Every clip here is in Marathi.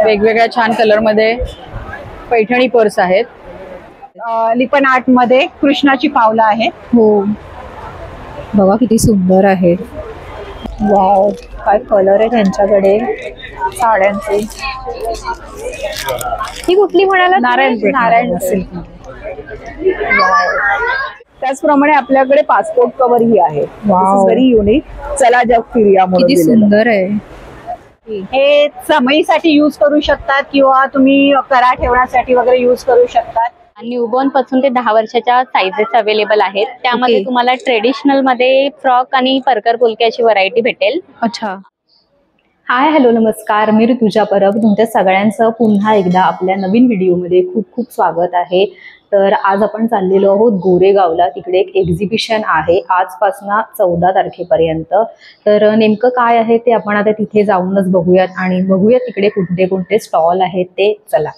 वेगवेगळ्या छान कलर मध्ये पैठणी पर्स आहेत. लिपन आर्ट मध्ये कृष्णाची पावलं आहेत. हो बघा किती सुंदर आहे. वाव, काय कलर आहे त्यांच्याकडे साड्यांचे. ही कुठली म्हणाला? नारायण सिल्क. त्याचप्रमाणे आपल्याकडे पासपोर्ट कव्हर ही आहे. Very unique. चला जग फिरूया म्हणून किती सुंदर आहे. हे समईसाठी यूज करू शकतात किंवा तुम्ही करा ठेवण्यासाठी वगैरे यूज करू शकतात. न्यूबॉर्न पासून ते 10 वर्षाच्या साइजेस अवेलेबल आहेत. त्यामध्ये तुम्हाला ट्रेडिशनल मध्ये फ्रॉक आणि परकर पुलके अशी व्हरायटी भेटेल. अच्छा. हाय हॅलो नमस्कार, मी ऋतुजा परब. तुमच्या सगळ्यांचं पुन्हा एकदा आपल्या नवीन व्हिडिओमध्ये खूप खूप स्वागत आहे. तर आज आपण चाललेलो आहोत गोरेगावला. तिकडे एक एक्झिबिशन आहे आजपासून 14 तारखेपर्यंत. तर नेमकं काय आहे ते आपण आता तिथे जाऊनच बघूयात आणि बघूयात तिकडे कोणते कोणते स्टॉल आहेत ते. चला.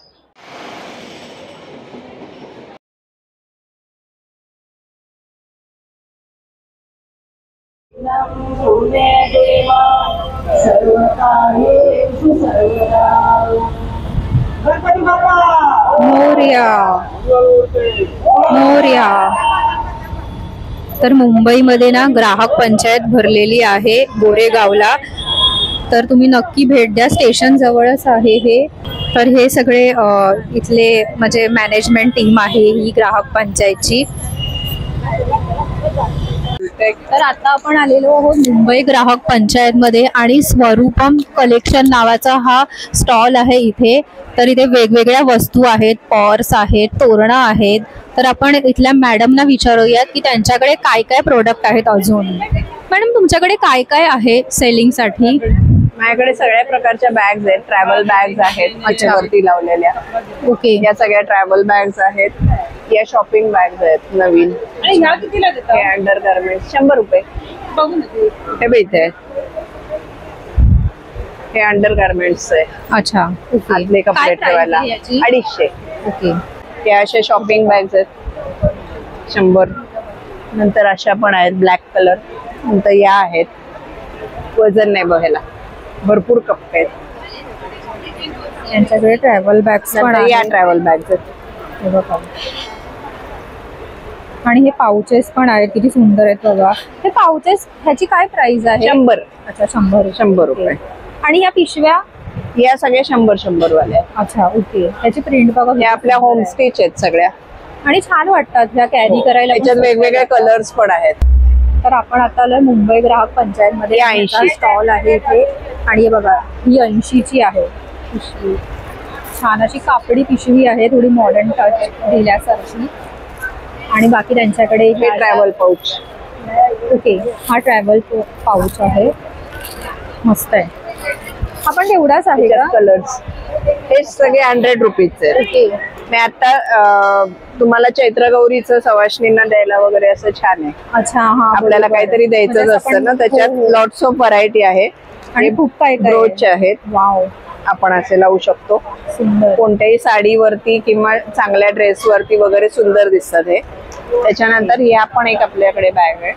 मोरया मोरया. तर मुंबईमध्ये ना ग्राहक पंचायत भरलेली आहे गोरेगावला. तर तुम्ही नक्की भेट द्या. स्टेशन जवळच आहे हे. तर हे सगळे इथले म्हणजे मॅनेजमेंट टीम आहे ही ग्राहक पंचायतची. तर आता आपण आलेलो आहोत मुंबई ग्राहक पंचायत मध्ये आणि स्वरूपम कलेक्शन नावाचा हा स्टॉल आहे इथे. तर इथे वेगवेगळ्या वस्तू आहेत, पर्स आहेत, तोरणं आहेत. तर आपण इथल्या मॅडमना विचारूयात की त्यांच्याकडे काय काय प्रोडक्ट आहेत अजून. मॅडम तुमच्याकडे काय काय आहे सेलिंग साठी? माझ्याकडे सगळ्या प्रकारच्या बॅग्स आहेत. ट्रॅव्हल बॅग्स आहेत वरती लावलेल्या. ओके. या सगळ्या ट्रॅव्हल बॅग्स आहेत. या शॉपिंग बॅग्स आहेत नवीन. आणि ह्या कितीला देतात? हे अंडर गार्मेंट्स 100 रुपये. बघून हे बेचे हे अंडर गार्मेंट्स आहे. अच्छा. आतले कपडे ठेवायला 250. ओके. या अशा शॉपिंग बॅग्स आहेत 100. नंतर अशा पण आहेत ब्लॅक कलर. नंतर या आहेत, वजन नाही बघायला, भरपूर कप्पे आहेत. यांच्याकडे ट्रॅव्हल बॅग्स पण आहेत. या ट्रॅव्हल बॅग्स आहेत हे बघा. आणि हे पाउचेस पण आहेत, किती सुंदर आहेत बघा. हे पाउचेस ह्याची काय प्राइस आहे? 100. अच्छा 100 रुपये. आणि या पिशव्या? या सगळ्या 100 वाल्या. अच्छा ओके. त्याची प्रिंट बघा. या आपल्या होम स्टिच आहेत सगळ्या आणि छान वाटतात ह्या कॅरी करायला. त्याच्यात वेगवेगळे कलर्स पण आहेत. तर आपण आता आलोय मुंबई ग्राहक पंचायत मध्ये. 80 स्टॉल आहे इथे. आणि हे बघा ही 80ची आहे पिशवी. छान अशी कापडी पिशवी आहे, थोडी मॉडर्न टच दिल्यासारखी. आणि बाकी त्यांच्याकडे ट्रॅव्हल पाऊच. ओके. हा ट्रॅव्हल पाऊच आहे, मस्त आहे. आपण एवढाच आहे का? कलर्स हे सगळे 100 रुपीजचे. ओके. मी आता तुम्हाला चैत्र गौरीचं सवाष्णींना द्यायला वगैरे असं छान आहे. अच्छा. हा आपल्याला काहीतरी द्यायचं असतं ना, त्याच्यात लॉट्स ऑफ व्हरायटी आहे. आणि खूप काय ब्रोच आहेत. वाव. आपण असे लावू शकतो. सुंदर. कोणत्याही साडीवरती किंवा चांगल्या ड्रेस वरती वगैरे सुंदर दिसतात हे. त्याच्यानंतर या पण एक आपल्याकडे बॅग आहे.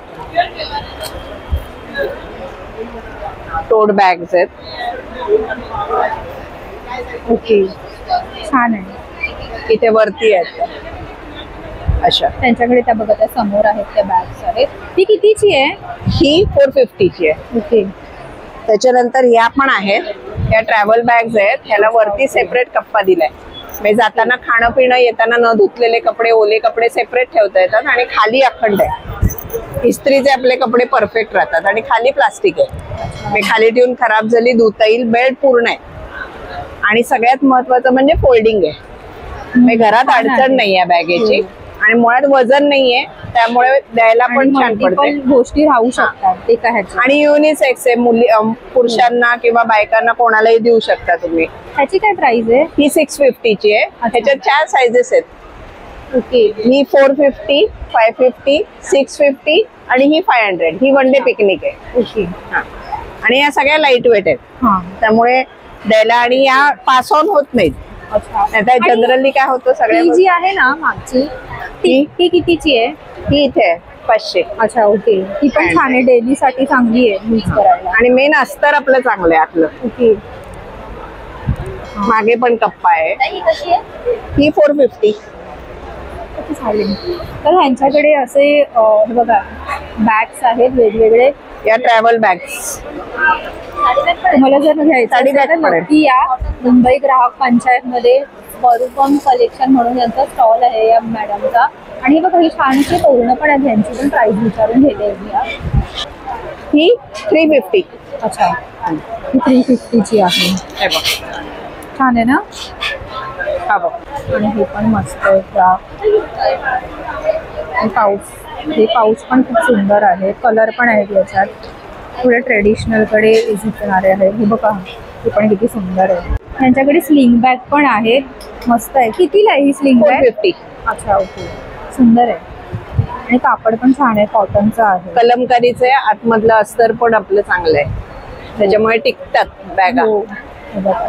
टोट बॅग्स आहेत. ओके. छान आहे. इथे वरती आहेत अशा. त्यांच्याकडे त्या बघा त्या समोर आहेत त्या बॅग्स आहेत. ही कितीची आहे? ही 450ची आहे. ओके. त्याच्यानंतर या पण आहेत. या ट्रॅव्हल बॅग्स आहेत. ह्याला वरती सेपरेट कप्पा दिलाय. म्हणजे जाताना खाणं पिणं, येताना न धुतलेले कपडे, ओले कपडे सेपरेट ठेवता येतात. आणि खाली अखंड आहे. इस्त्रीचे आपले कपडे परफेक्ट राहतात. आणि खाली प्लास्टिक आहे, खाली ठेवून खराब झाली धुता येईल. बेल्ट पूर्ण आहे. आणि सगळ्यात महत्वाचं म्हणजे फोल्डिंग आहे. म्हणजे घरात अडचण नाही आहे बॅगेची. आणि मुळात वजन नाहीये, त्यामुळे द्यायला पण छान पडते. गोष्टी राहू शकतात ते काय. आणि युनिसेक्स आहे. पुरुषांना किंवा बायकांना कोणालाही देऊ शकता तुम्ही. ह्याची काय प्राइस आहे? ही 650ची आहे. ह्याच्यात 4 साइजेस आहेत. ओके. ही 450, 550, 650 आणि ही 500. ही वन डे पिकनिक आहे. ओके. आणि या सगळ्या लाईट वेट आहेत. त्यामुळे द्यायला आणि या पास ऑन होत नाहीत. आता जनरली काय होतं सगळ्या जी आहे ना मागची ती कितीची आहे? ही इथे आहे 500. अच्छा ओके. ती पण छान आहे, डेली साठी चांगली आहे यूज करायला. आणि मेन अस्तर आपलं चांगलं आहे आतलं. ओके. मागे पण कप्पा आहे. ताई, ही कशी आहे? ही 450. चालेल. तर ह्यांच्याकडे असे हे बघा बॅग्स आहेत वेगवेगळे. या ट्रॅव्हल बॅग्स. तुम्हाला जर घ्यायचं साडी असेल बॅग तर पण आहे. नक्की या. मुंबई ग्राहक पंचायत मध्ये स्वरूपम कलेक्शन म्हणून यांचा स्टॉल आहे या मॅडमचा. आणि बघा ही छानशी तोरणं पण आहेत, ह्यांची पण प्राइस विचारून घेते ही 350. अच्छा, ही 350ची आहे. हे बघ. छान आहे ना. हा बघ. आणि हे पण मस्त आहे त्या पाऊस. हे पाऊस पण खूप सुंदर आहे. कलर पण आहेत याच्यात. थोडे ट्रेडिशनल कडे झुकणारे आहे. हे बघा, हे पण किती सुंदर आहे. त्यांच्याकडे स्लिंग बॅग पण आहे. मस्त आहे. कितीला आहे ही स्लिंग बॅग? 450. अच्छा, ओके. सुंदर आहे. आणि कापड पण छान आहे, कॉटनचं आहे. कलमकारीचं आहे. आतमधलं अस्तर पण आपलं चांगलं आहे, त्याच्यामुळे टिकतात बॅगा. हो, हे बघा.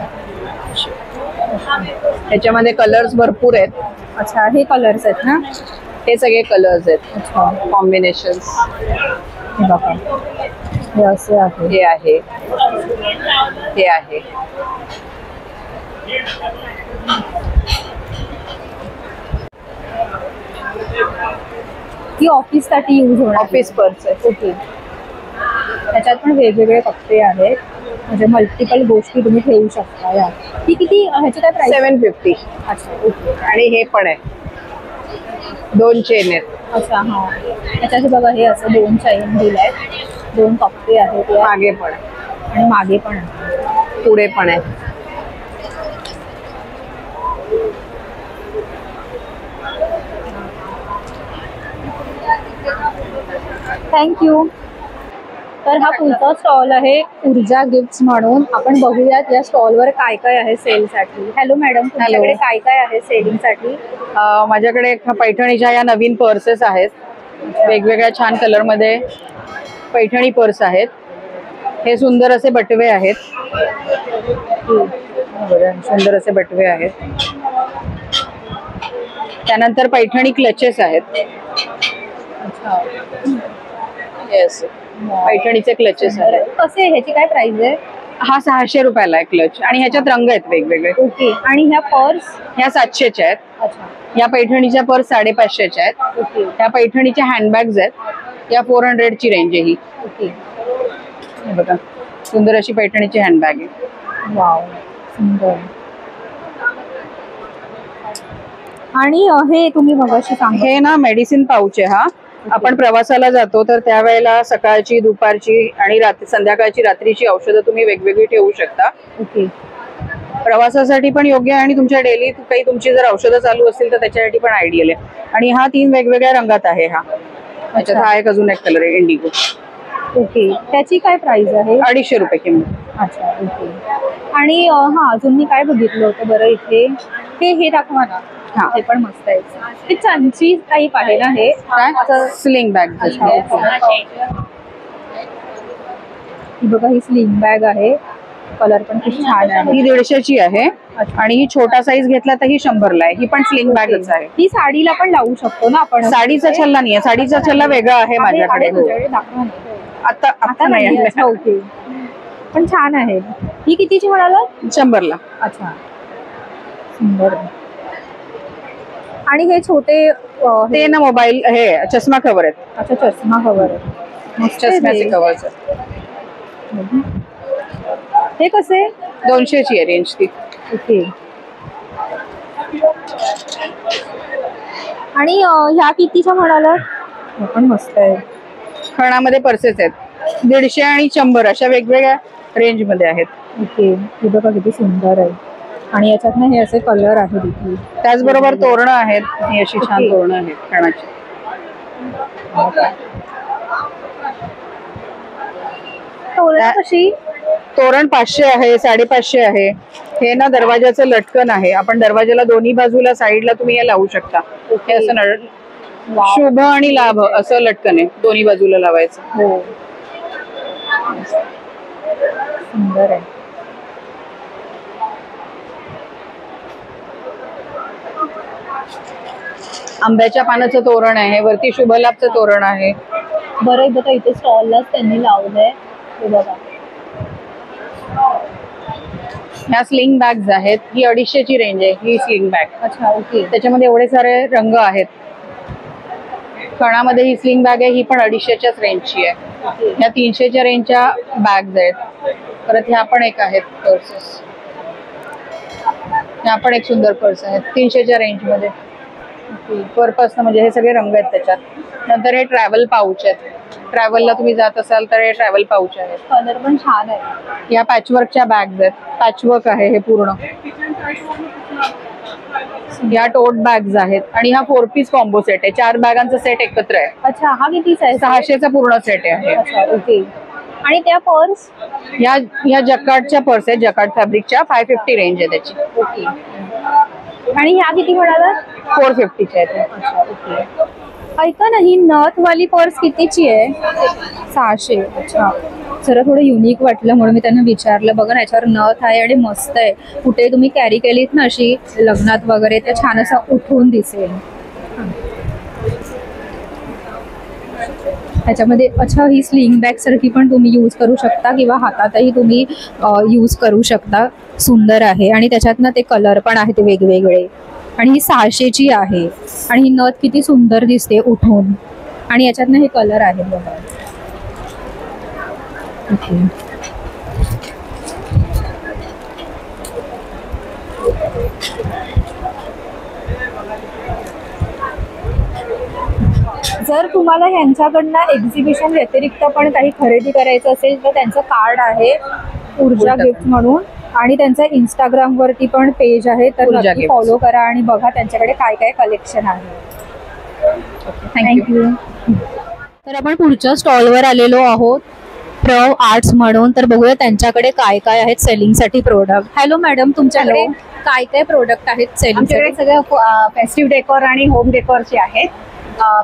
त्याच्यामध्ये कलर्स भरपूर आहेत. अच्छा, हे कलर्स आहेत ना. हे सगळे कलर्स आहेत. अच्छा, कॉम्बिनेशन. हे बघा, हे असे आहे. हे आहे, हे आहे. ती ऑफिस साठी यूज होणार. ऑफिस पर्स आहे. ओके. त्याच्यात पण वेगवेगळे कप्पे आहेत, म्हणजे मल्टिपल गोष्टी तुम्ही ठेवू शकता या. ती किती ह्याची काय प्राइस? 750. अच्छा, ओके. आणि हे पण आहे, 2 चेन आहेत. अच्छा, हा. त्याच्यात बघा हे असं 2 चैन दिले आहेत, 2 कप्पे आहेत या. मागे पण आणि मागे पण आहे, पुढे पण आहे. थँक्यू. तर हा पुढचा स्टॉल आहे ऊर्जा गिफ्ट्स म्हणून. आपण बघूयात या स्टॉलवर काय काय आहे सेलसाठी. हॅलो मॅडम, तुमच्याकडे काय काय आहे सेलिंगसाठी? माझ्याकडे पैठणीच्या या नवीन पर्सेस आहेत. वेगवेगळ्या छान कलर मध्ये पैठणी पर्स आहेत. हे सुंदर असे बटवे आहेत. सुंदर असे बटवे आहेत. त्यानंतर पैठणी क्लचेस आहेत. अच्छा, येस, पैठणीचे क्लचेस आहेत. कसे, ह्याची काय प्राइस आहे? हा 600 रुपयाला आहे क्लच. आणि ह्याच्यात रंग आहेत वेगवेगळे. ओके. आणि ह्या पर्स? ह्या 700च्या आहेत. अच्छा, या पैठणीच्या पर्स 550च्या आहेत. ओके. या पैठणीच्या हँडबॅग्स आहेत. या 400ची रेंज आहे ही. ओके. हे बघा, सुंदर अशी पैठणीची हँडबॅग आहे. वाव, सुंदर. आणि हे तुम्ही मगाशी सांगा, हे ना मेडिसिन पाऊच आहे. हा आपण प्रवासाला जातो तर त्यावेळेला सकाळची, दुपारची आणि संध्याकाळची, रात्रीची औषधं तुम्ही वेगवेगळी ठेवू शकता. ओके. प्रवासासाठी पण योग्य आहे आणि तुमच्या डेली काही तुमची जर औषधं चालू असतील तर त्याच्यासाठी पण आयडियल आहे. आणि हा 3 वेगवेगळ्या रंगात आहे. हा त्याच्यात हा एक अजून एक कलर आहे, इंडिगो. ओके. त्याची काय प्राइस आहे? 250 रुपये किंमत. अच्छा, ओके. आणि हा अजून मी काय बघितलं होतं बरं इथे, हे दाखवा ना. हा, हे पण मस्त आहे. ते चंची टाईप आहे ना हे? काय स्लिंग बॅग. अच्छा, ओके. ही बघा, ही स्लिंग बॅग आहे. कलर पण खूप छान आहे. ही 150ची आहे. आणि ही छोटा साईज घेतला तर ही 100ला आहे. ही पण स्लिंग बॅगच आहे. ही साडीला पण लावू शकतो ना आपण? साडीचा छल्ला नाही आहे. साडीचा छल्ला वेगळा आहे माझ्याकडे. हो. दाखवा ना. आता आता नाही आहे. अच्छा, ओके. पण छान आहे. ही कितीची म्हणाला? 100ला. अच्छा, सुंदर. आणि हे छोटे ते ना मोबाईल हे चष्मा कव्हर आहेत. अच्छा, चष्मा कव्हर आहे. चष्म्याचे कव्हर. हे कसे? 200ची आहे रेंज ती. ओके. आणि ह्या कितीच्या म्हणाला? पण मस्त आहे. खणामध्ये पर्सेस आहेत. 150 आणि 100 अशा वेगवेगळ्या रेंज मध्ये आहेत. ओके. हे बघा किती सुंदर आहे. आणि याच्यात ना हे असे कलर आहेत इथे. त्याचबरोबर तोरणं आहेत. ही अशी छान तोरणं आहेत खणाची. तोरण कशी? तोरण 500 आहे, 550 आहे. हे ना दरवाजाचं लटकन आहे. आपण दरवाजाला दोन्ही बाजूला साईडला तुम्ही हे लावू शकता. हे असं शुभ आणि लाभ असं लटकन आहे, दोन्ही बाजूला लावायचं. हो, सुंदर आहे. आंब्याच्या पानाचं तोरण आहे. वरती शुभलाभचं तोरण आहे. बरं बघा, इथे स्टॉललाच त्यांनी लावलंय. हे बघा, ह्या स्लिंग बॅग्स आहेत. ही 250ची रेंज आहे ही स्लिंग बॅग. अच्छा ओके. त्याच्यामध्ये एवढे सारे रंग आहेत. कणामध्ये ही स्लिंग बॅग आहे, ही पण 250च्याच रेंजची आहे. ह्या 300च्या रेंजच्या बॅग्स आहेत. परत ह्या पण एक आहेत पर्सेस. ह्या पण एक सुंदर पर्स आहेत 300च्या रेंज मध्ये. पर्पस म्हणजे हे सगळे रंग आहेत त्याच्यात. नंतर हे ट्रॅव्हल पाऊच आहेत. ट्रॅव्हलला तुम्ही जात असाल तर हे ट्रॅव्हल पाऊच आहेत. कलर पण छान आहे. या पॅचवर्कच्या बॅग्स आहेत. पॅचवर्क आहे हे पूर्ण. या टोट बॅग्स आहेत. आणि हा 4 पीस कॉम्बो सेट आहे. 4 बॅगांचा सेट एकत्र आहे. अच्छा हा कितीचा आहे? 600चा पूर्ण सेट आहे. अच्छा ओके. आणि त्या पर्स? या जकार्डच्या पर्स आहेत. जकार्ड फॅब्रिकच्या 550 रेंज आहे त्याची. ओके. आणि ह्या किती म्हणाला? 450च्या आहेत. अच्छा ओके. ऐका ना, ही नथ वाली पर्स कितीची आहे? 600. अच्छा. जरा थोडं युनिक वाटलं म्हणून मी त्यांना विचारलं. बघा ना याच्यावर नथ आहे आणि मस्त आहे. कुठे तुम्ही कॅरी केलीत ना अशी लग्नात वगैरे तर छान असं उठून दिसेल. ह्याच्यामध्ये अच्छा ही स्लिंग बॅग सारखी पण तुम्ही यूज करू शकता किंवा हातातही तुम्ही यूज करू शकता. सुंदर आहे. आणि त्याच्यात ना ते कलर पण आहेत वेगवेगळे. आणि ही 600ची आहे. आणि ही नथ किती सुंदर दिसते उठून. आणि याच्यात ना हे कलर आहे बघा. ओके. जर तुम्हाला ह्यांच्याकडनं एक्झिबिशन व्यतिरिक्त पण काही खरेदी करायचं असेल तर त्यांचं कार्ड आहे ऊर्जा गिफ्ट म्हणून. आणि त्यांचं इंस्टाग्राम वरती पण पेज आहे तर नक्की फॉलो करा आणि बघा त्यांच्याकडे काय काय कलेक्शन आहे. थँक्यू. तर आपण पुढच्या स्टॉलवर आलेलो आहोत प्रव आर्ट्स म्हणून. तर बघूया त्यांच्याकडे काय काय आहेत सेलिंगसाठी प्रोडक्ट. हॅलो मॅडम, तुमच्याकडे काय काय प्रोडक्ट आहेत सेलिंगसाठी? सगळे फेस्टिव्ह डेकोर आणि होम डेकोरचे आहेत.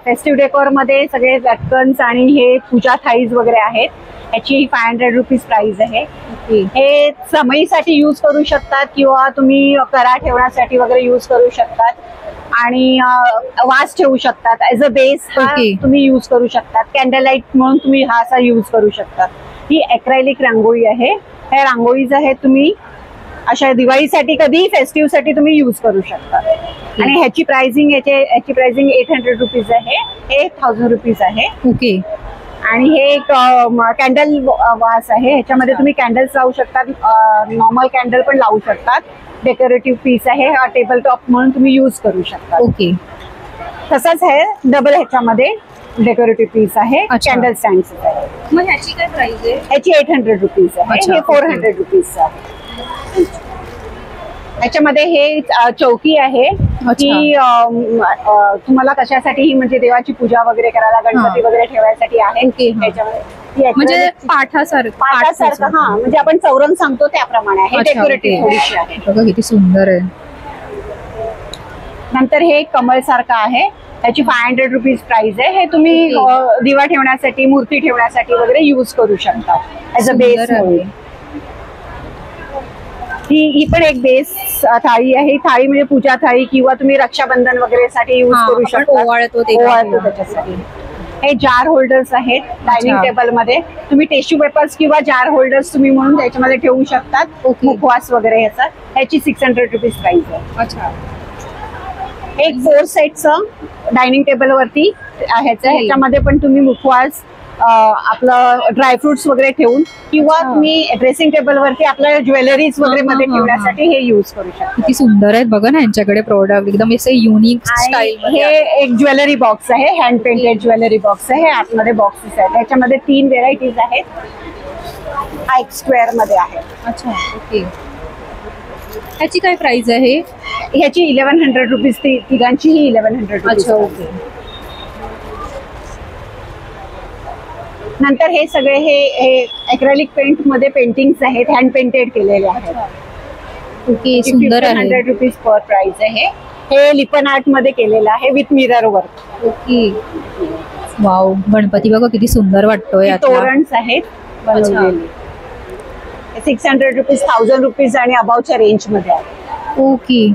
फेस्टिव्ह डेकोर मध्ये सगळे लटकन्स आणि हे पूजा थाईज वगैरे आहेत. याची 500 रुपीज प्राइस आहे. हे समईसाठी यूज करू शकतात किंवा तुम्ही करा ठेवण्यासाठी वगैरे यूज करू शकतात. आणि वास ठेवू शकतात. ऍज अ बेस तुम्ही यूज करू शकतात. कॅन्डल लाईट म्हणून तुम्ही हा असा यूज करू शकता. ही ॲक्रायलिक रांगोळी आहे. ह्या रांगोळीज आहेत तुम्ही अशा दिवाळीसाठी कधी फेस्टिव्ह साठी तुम्ही यूज करू शकता. आणि ह्याची प्राइसिंग 800 रुपीज आहे. हे 1000 रुपीज आहे. ओके. आणि हे एक कॅन्डल वास आहे. ह्याच्यामध्ये तुम्ही कॅन्डल्स लावू शकता. नॉर्मल कॅन्डल पण लावू शकतात. डेकोरेटिव्ह पीस आहे. हा टेबल टॉप म्हणून तुम्ही यूज करू शकता. ओके. तसंच हे डबल ह्याच्यामध्ये डेकोरेटिव्ह पीस आहे. कॅन्डल स्टँड आहे. मग ह्याची काय प्राइस आहे? ह्याची 800 रुपीज आहे. हे 400 रुपीज आहे. ह्याच्यामध्ये हे चौकी आहे की तुम्हाला कशासाठी म्हणजे देवाची पूजा वगैरे करायला गणपती वगैरे ठेवायसाठी आहे. ह्याच्यामध्ये म्हणजे पाठासारखं हा म्हणजे आपण चौरंग सांगतो त्याप्रमाणे आहे. डेकोरेटिव्ह थोडीशी आहे. बघा किती सुंदर आहे. नंतर हे कमळ सारखं आहे. ह्याची 500 रुपीज प्राइस आहे. हे तुम्ही दिवा ठेवण्यासाठी मूर्ती ठेवण्यासाठी वगैरे यूज करू शकता ऍज अ बेस. ही पण एक बेस थाळी आहे. थाळी म्हणजे पूजा थाळी किंवा तुम्ही रक्षाबंधन वगैरे साठी यूज करू शकता. ओवाळतो त्याच्यासाठी. हे जार होल्डर्स आहेत. डायनिंग टेबल मध्ये तुम्ही टिश्यू पेपर्स किंवा जार होल्डर्स तुम्ही म्हणून त्याच्यामध्ये ठेवू शकतात. मुखवास वगैरे ह्याचा. ह्याची 600 रुपीज प्राइस आहे. अच्छा. एक 4 सेटचं डायनिंग टेबल वरती ह्याच्यामध्ये पण तुम्ही मुखवास आपलं ड्रायफ्रुट्स वगैरे ठेवून किंवा तुम्ही ड्रेसिंग टेबल वरती आपल्या ज्वेलरीज वगैरे मध्ये ठेवण्यासाठी हे यूज करू शकता. किती सुंदर आहेत बघा ना यांच्याकडे प्रोडक्ट. एकदम असे युनिक स्टाईल. हे एक ज्वेलरी बॉक्स आहे. हँड पेंटेड ज्वेलरी बॉक्स आहे. हे आतमध्ये बॉक्सेस आहेत. त्याच्यामध्ये 3 व्हेरायटीज आहेत. हा एक स्क्वेअर मध्ये आहे. अच्छा ओके. ह्याची काय प्राइस आहे? ह्याची 1100 रुपीज. तिघांची ही 1100 रुपीज. अच्छा ओके. नंतर हे सगळे हे ॲक्रेलिक पेंट मध्ये पेंटिंग्स आहेत. हँड पेंटेड केलेले आहेत. ओके. सुंदर आहे. 100 रुपीज पर प्राइस आहे. हे लिपन आर्ट मध्ये केलेलं आहे with mirror work. Okay. Wow. Ganpati बघा किती सुंदर वाटतोय. तोरणस आहेत बनवलेले. 600 रुपीज 1000 रुपीज आणि अबाउटच्या रेंज मध्ये आहे. ओके.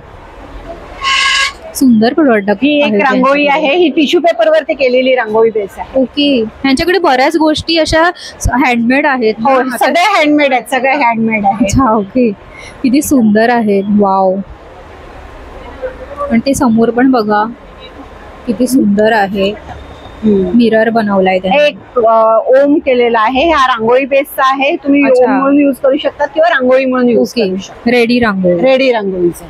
सुंदर प्रोडक्ट. ही एक रांगोळी आहे, ही टिश्यू पेपर वरती केलेली रांगोळी बेस आहे. ओके. ह्यांच्याकडे बऱ्याच गोष्टी अशा हँडमेड आहेत. हो, सगळे हँडमेड आहेत, सगळे हँडमेड आहेत. अच्छा, ओके. किती सुंदर आहेत. वाव. आणि ते समोर पण बघा किती सुंदर आहे. मिरर बनवलाय त्याने. एक ओम केलेला आहे, हा रांगोळी बेसचा आहे. तुम्ही अच्छा. ओम म्हणून युज करू शकता किंवा रांगोळी म्हणून युज ओके. करू शकता. रेडी रांगोळी. रेडी रांगोळीचं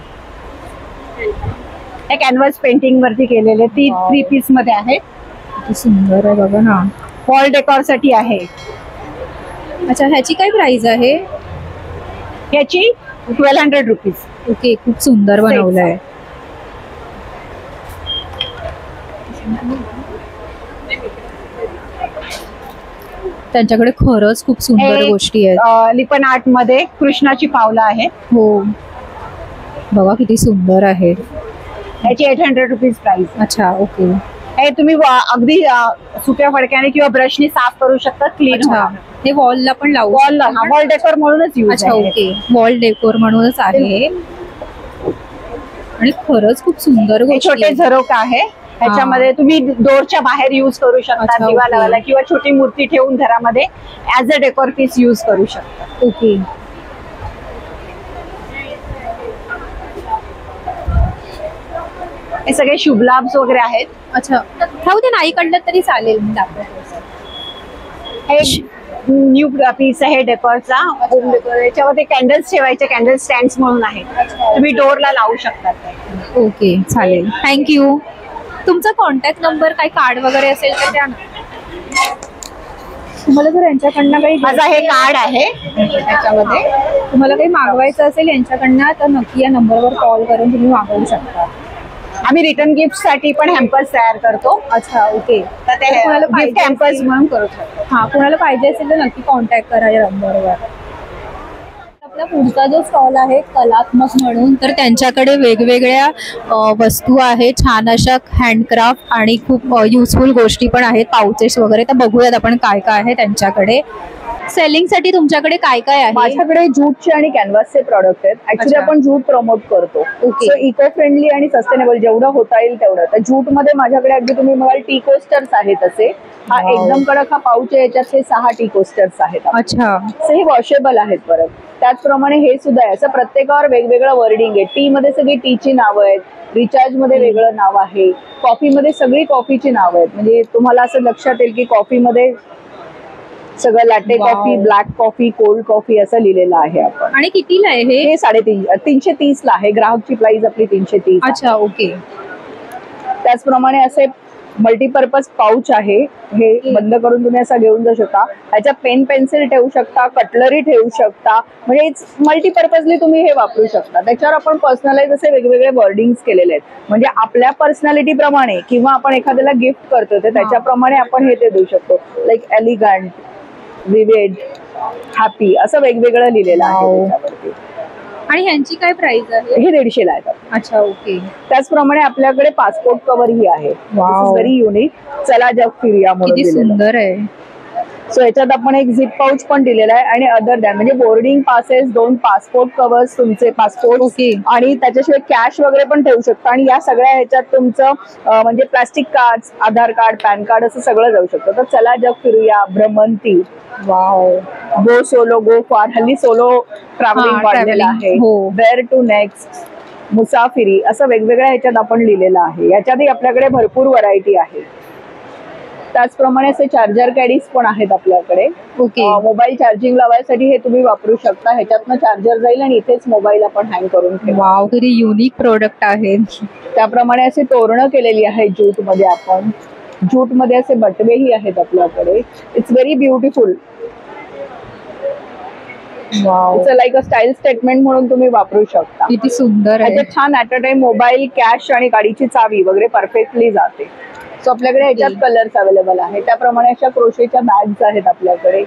एक कॅनव्हास पेंटिंग वरती केलेले, ती Wow. 3 पीस मध्ये आहे. किती सुंदर आहे बघा ना. वॉल डेकोर साठी आहे. अच्छा, ह्याची काय प्राइस आहे? याची 1200 रुपीज. ओके, खूप सुंदर बनवलंय. त्यांच्याकडे खरंच खूप सुंदर गोष्टी आहेत. लिपन आर्ट मध्ये कृष्णाची पावलं आहे. हो, बघा किती सुंदर आहे. याची 800 रुपीज प्राइस. अच्छा, ओके. हे तुम्ही अगदी सुक्या फडक्याने किंवा ब्रशनी साफ करू शकता, क्लीन. अच्छा, हे वॉलला पण लावू वॉल वॉल डेकोर म्हणूनच यूज. अच्छा, ओके. वॉल डेकोर म्हणूनच आहे. आणि खरंच खूप सुंदर गोष्टी छोटे आहेत. झरोका आहे, ह्याच्यामध्ये तुम्ही डोरच्या बाहेर यूज करू शकता, अच्छा, दिवा ओके. लावायला किंवा छोटी मूर्ती ठेवून घरामध्ये as a decor piece use करू शकता. ओके. हे सगळे शुभ लाभ्स वगैरे आहेत. अच्छा, ठेवू ते नाही काढलं तरी चालेल. मी दाखवते. हे न्यू पीस आहे डेकोरचा, होम डेकोर. याच्यामध्ये कॅन्डल्स ठेवायचे, कॅन्डल स्टँड्स म्हणून आहेत, तुम्ही डोरला लावू शकता. ओके, चालेल. थँक्यू. तुमचा कॉन्टॅक्ट नंबर, काही कार्ड वगैरे असेल तर द्या ना. तुम्हाला जर यांच्याकडनं काही माझा हे कार्ड आहे, त्याच्यामध्ये तुम्हाला काही मागवायचं असेल यांच्याकडनं तर नक्की या नंबरवर कॉल करून तुम्ही मागवू शकता. आम्ही रिटर्न गिफ्ट साठी पण हॅम्पर्स तयार करतो. अच्छा, ओके. तर ते कोणाला गिफ्ट पाहिजे हॅम्पर्स असेल- म्हणून करू शकतो. हा, कोणाला पाहिजे असेल तर नक्की कॉन्टॅक्ट करा या नंबरवर. आपला पुढचा जो स्टॉल आहे कलात्मक म्हणून, तर त्यांच्याकडे वेगवेगळ्या वस्तू आहेत, छान अशा हँडक्राफ्ट आणि खूप युजफुल गोष्टी पण आहेत, पाउचेस वगैरे. तर बघूयात आपण काय काय आहे त्यांच्याकडे. सेलिंग साठी तुमच्याकडे काय काय आहे? माझ्याकडे ज्यूटचे आणि कॅनव्हासचे प्रॉडक्ट आहेत. ऍक्च्युली अच्छा. आपण ज्यूट प्रमोट करतो. ओके. सो इको फ्रेंडली आणि सस्टेनेबल जेवढं होता येईल तेवढं. तर ज्यूट मध्ये माझ्याकडे अगदी तुम्ही बघाल टी कोस्टर्स आहेत असे. हा Wow. एकदम कडक हा पाऊच आहे, याच्यात हे 6 टी कोस्टर्स आहेत. अच्छा, हे वॉशेबल आहेत परत. त्याचप्रमाणे हे सुद्धा आहे. असं प्रत्येकावर वेगवेगळं वर्डिंग आहे. टी मध्ये सगळी टीची नावं आहेत, रिचार्ज मध्ये वेगळं नाव आहे, कॉफी मध्ये सगळी कॉफीची नावं आहेत. म्हणजे तुम्हाला असं लक्षात येईल की कॉफी मध्ये सगळं लॅटे Wow. Coffee, black coffee, cold coffee असं लिहिलेलं आहे आपण. आणि कितीला आहे हे? हे 330 ला आहे. ग्राहकची प्राइस आपली 330. अच्छा, ओके. त्याचप्रमाणे असे मल्टीपर्पज पाऊच आहे. हे बंद करून तुम्ही असा घेऊन जाऊ शकता. ह्याच्यात पेन पेन्सिल ठेवू शकता, कटलरी ठेवू शकता. म्हणजे मल्टीपर्पजली तुम्ही हे वापरू शकता. त्याच्यावर आपण पर्सनलाइज असे वेगवेगळे वर्डिंग्स केलेले आहेत. म्हणजे आपल्या पर्सनॅलिटी प्रमाणे किंवा आपण एखाद्याला गिफ्ट करतो तर त्याच्याप्रमाणे आपण हे ते देऊ शकतो. लाईक एलिगंट, विविड, हॅपी असं वेगवेगळं लिहिलेलं आहे Wow. त्याच्यावरती. आणि ह्यांची काय प्राइस आहे? हे 150 ला आहेत. अच्छा, ओके. त्याचप्रमाणे आपल्याकडे पासपोर्ट कव्हर ही आहे. Wow. Very unique. चला जग फिरूया म्हणून किती दिलेलं. सुंदर आहे. सो याच्यात आपण एक झिप पाऊच पण दिलेला आहे आणि अदर दॅन म्हणजे बोर्डिंग पासेस, 2 पासपोर्ट कव्हर्स, तुमचे पासपोर्ट ओके. आणि त्याच्याशिवाय कॅश वगैरे पण ठेवू शकता. आणि या सगळ्या ह्याच्यात तुमचं म्हणजे प्लास्टिक कार्ड, आधार कार्ड, पॅन कार्ड असं सगळं जाऊ शकतं. तर चला जग फिरूया, भ्रमंती, वाव. गो सोलो गो फार. हल्ली सोलो ट्रॅव्हलिंग हा, वाढलेलं traveling. आहे. हो. वेअर टू नेक्स्ट, मुसाफिरी असं वेगवेगळ्या ह्याच्यात आपण लिहिलेलं आहे. याच्यातही आपल्याकडे भरपूर व्हरायटी आहे. त्याचप्रमाणे असे चार्जर कॅडीज पण आहेत आपल्याकडे. ओके. मोबाईल चार्जिंग लावायसाठी हे तुम्ही वापरू शकता. ह्याच्यातनं चार्जर जाईल आणि इथेच मोबाईल आपण हँग करून ठेवू. वाव, किती युनिक प्रोडक्ट आहे. त्याप्रमाणे असे तोरणं केलेली आहे ज्यूट मध्ये आपण. ज्यूट मध्ये असे बटवेही आहेत आपल्याकडे. It's very beautiful. Wow, it's like a style statement म्हणून तुम्ही वापरू शकता. किती सुंदर आहे. त्याच्यात छान at a time mobile, cash आणि गाडीची चावी वगैरे परफेक्टली जाते. सो आपल्याकडे ह्याच्यात कलर्स अवेलेबल आहे. त्याप्रमाणे अशा क्रोशेच्या बॅग्स आहेत आपल्याकडे.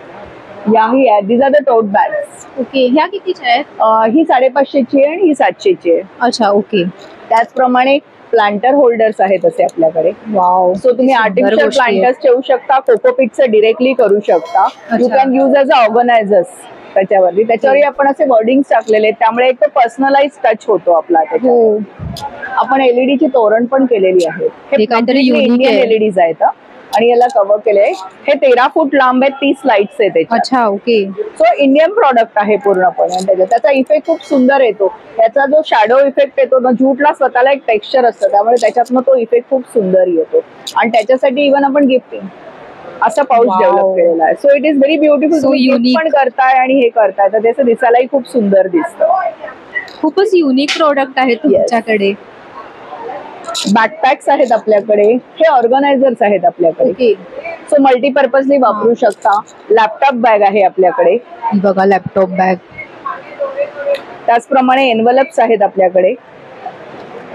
याही आहेत. These are the tote bags. Okay. ह्या कितीच्या आहेत? ही 550ची आहे आणि ही 700ची आहे. अच्छा, ओके. त्याचप्रमाणे प्लांटर होल्डर्स आहेत असे आपल्याकडे. वाव. सो तुम्ही आर्टिफिशियल प्लांटर्स ठेवू शकता. कोकोपीटचं डिरेक्टली करू शकता. यू अच्छा. Can use as a organisers. त्याच्यावरती. त्याच्यावरही आपण असे वर्डिंग टाकलेले आहेत, त्यामुळे एक पर्सनलाइज टच होतो आपला त्याच्यात. हो. आपण LED ची तोरण पण केलेली आहे. हे काहीतरी unique इंडियन आहे. LEDs आहेत आणि याला कव्हर केलंय. हे 13 फूट लांब आहेत, 30 लाईट्स आहेत त्याच्यात. अच्छा, ओके. सो इंडियन प्रॉडक्ट आहे पूर्णपणे. त्याचा इफेक्ट खूप सुंदर येतो. याचा जो शॅडो इफेक्ट येतो ना, जूटला स्वतःला एक टेक्स्चर असतं, त्यामुळे त्याच्यातनं तो इफेक्ट खूप सुंदर येतो. आणि त्याच्यासाठी इव्हन आपण गिफ्टिंग असा पाऊच Wow. डेव्हलप केलेला आहे. So it is very beautiful. So unique. पण करताय आणि हे करताय तर त्याचं दिसायलाही खूप सुंदर दिसतं. खूपच युनिक प्रोडक्ट आहे तुमच्याकडे. बॅकपॅक्स आहेत आपल्याकडे. हे ऑर्गनायझर्स आहेत आपल्याकडे. ओके. सो मल्टीपर्पजली वापरू शकता. लॅपटॉप बॅग आहे आपल्याकडे. ही बघा लॅपटॉप बॅग. त्याचप्रमाणे एनवलप्स आहेत आपल्याकडे.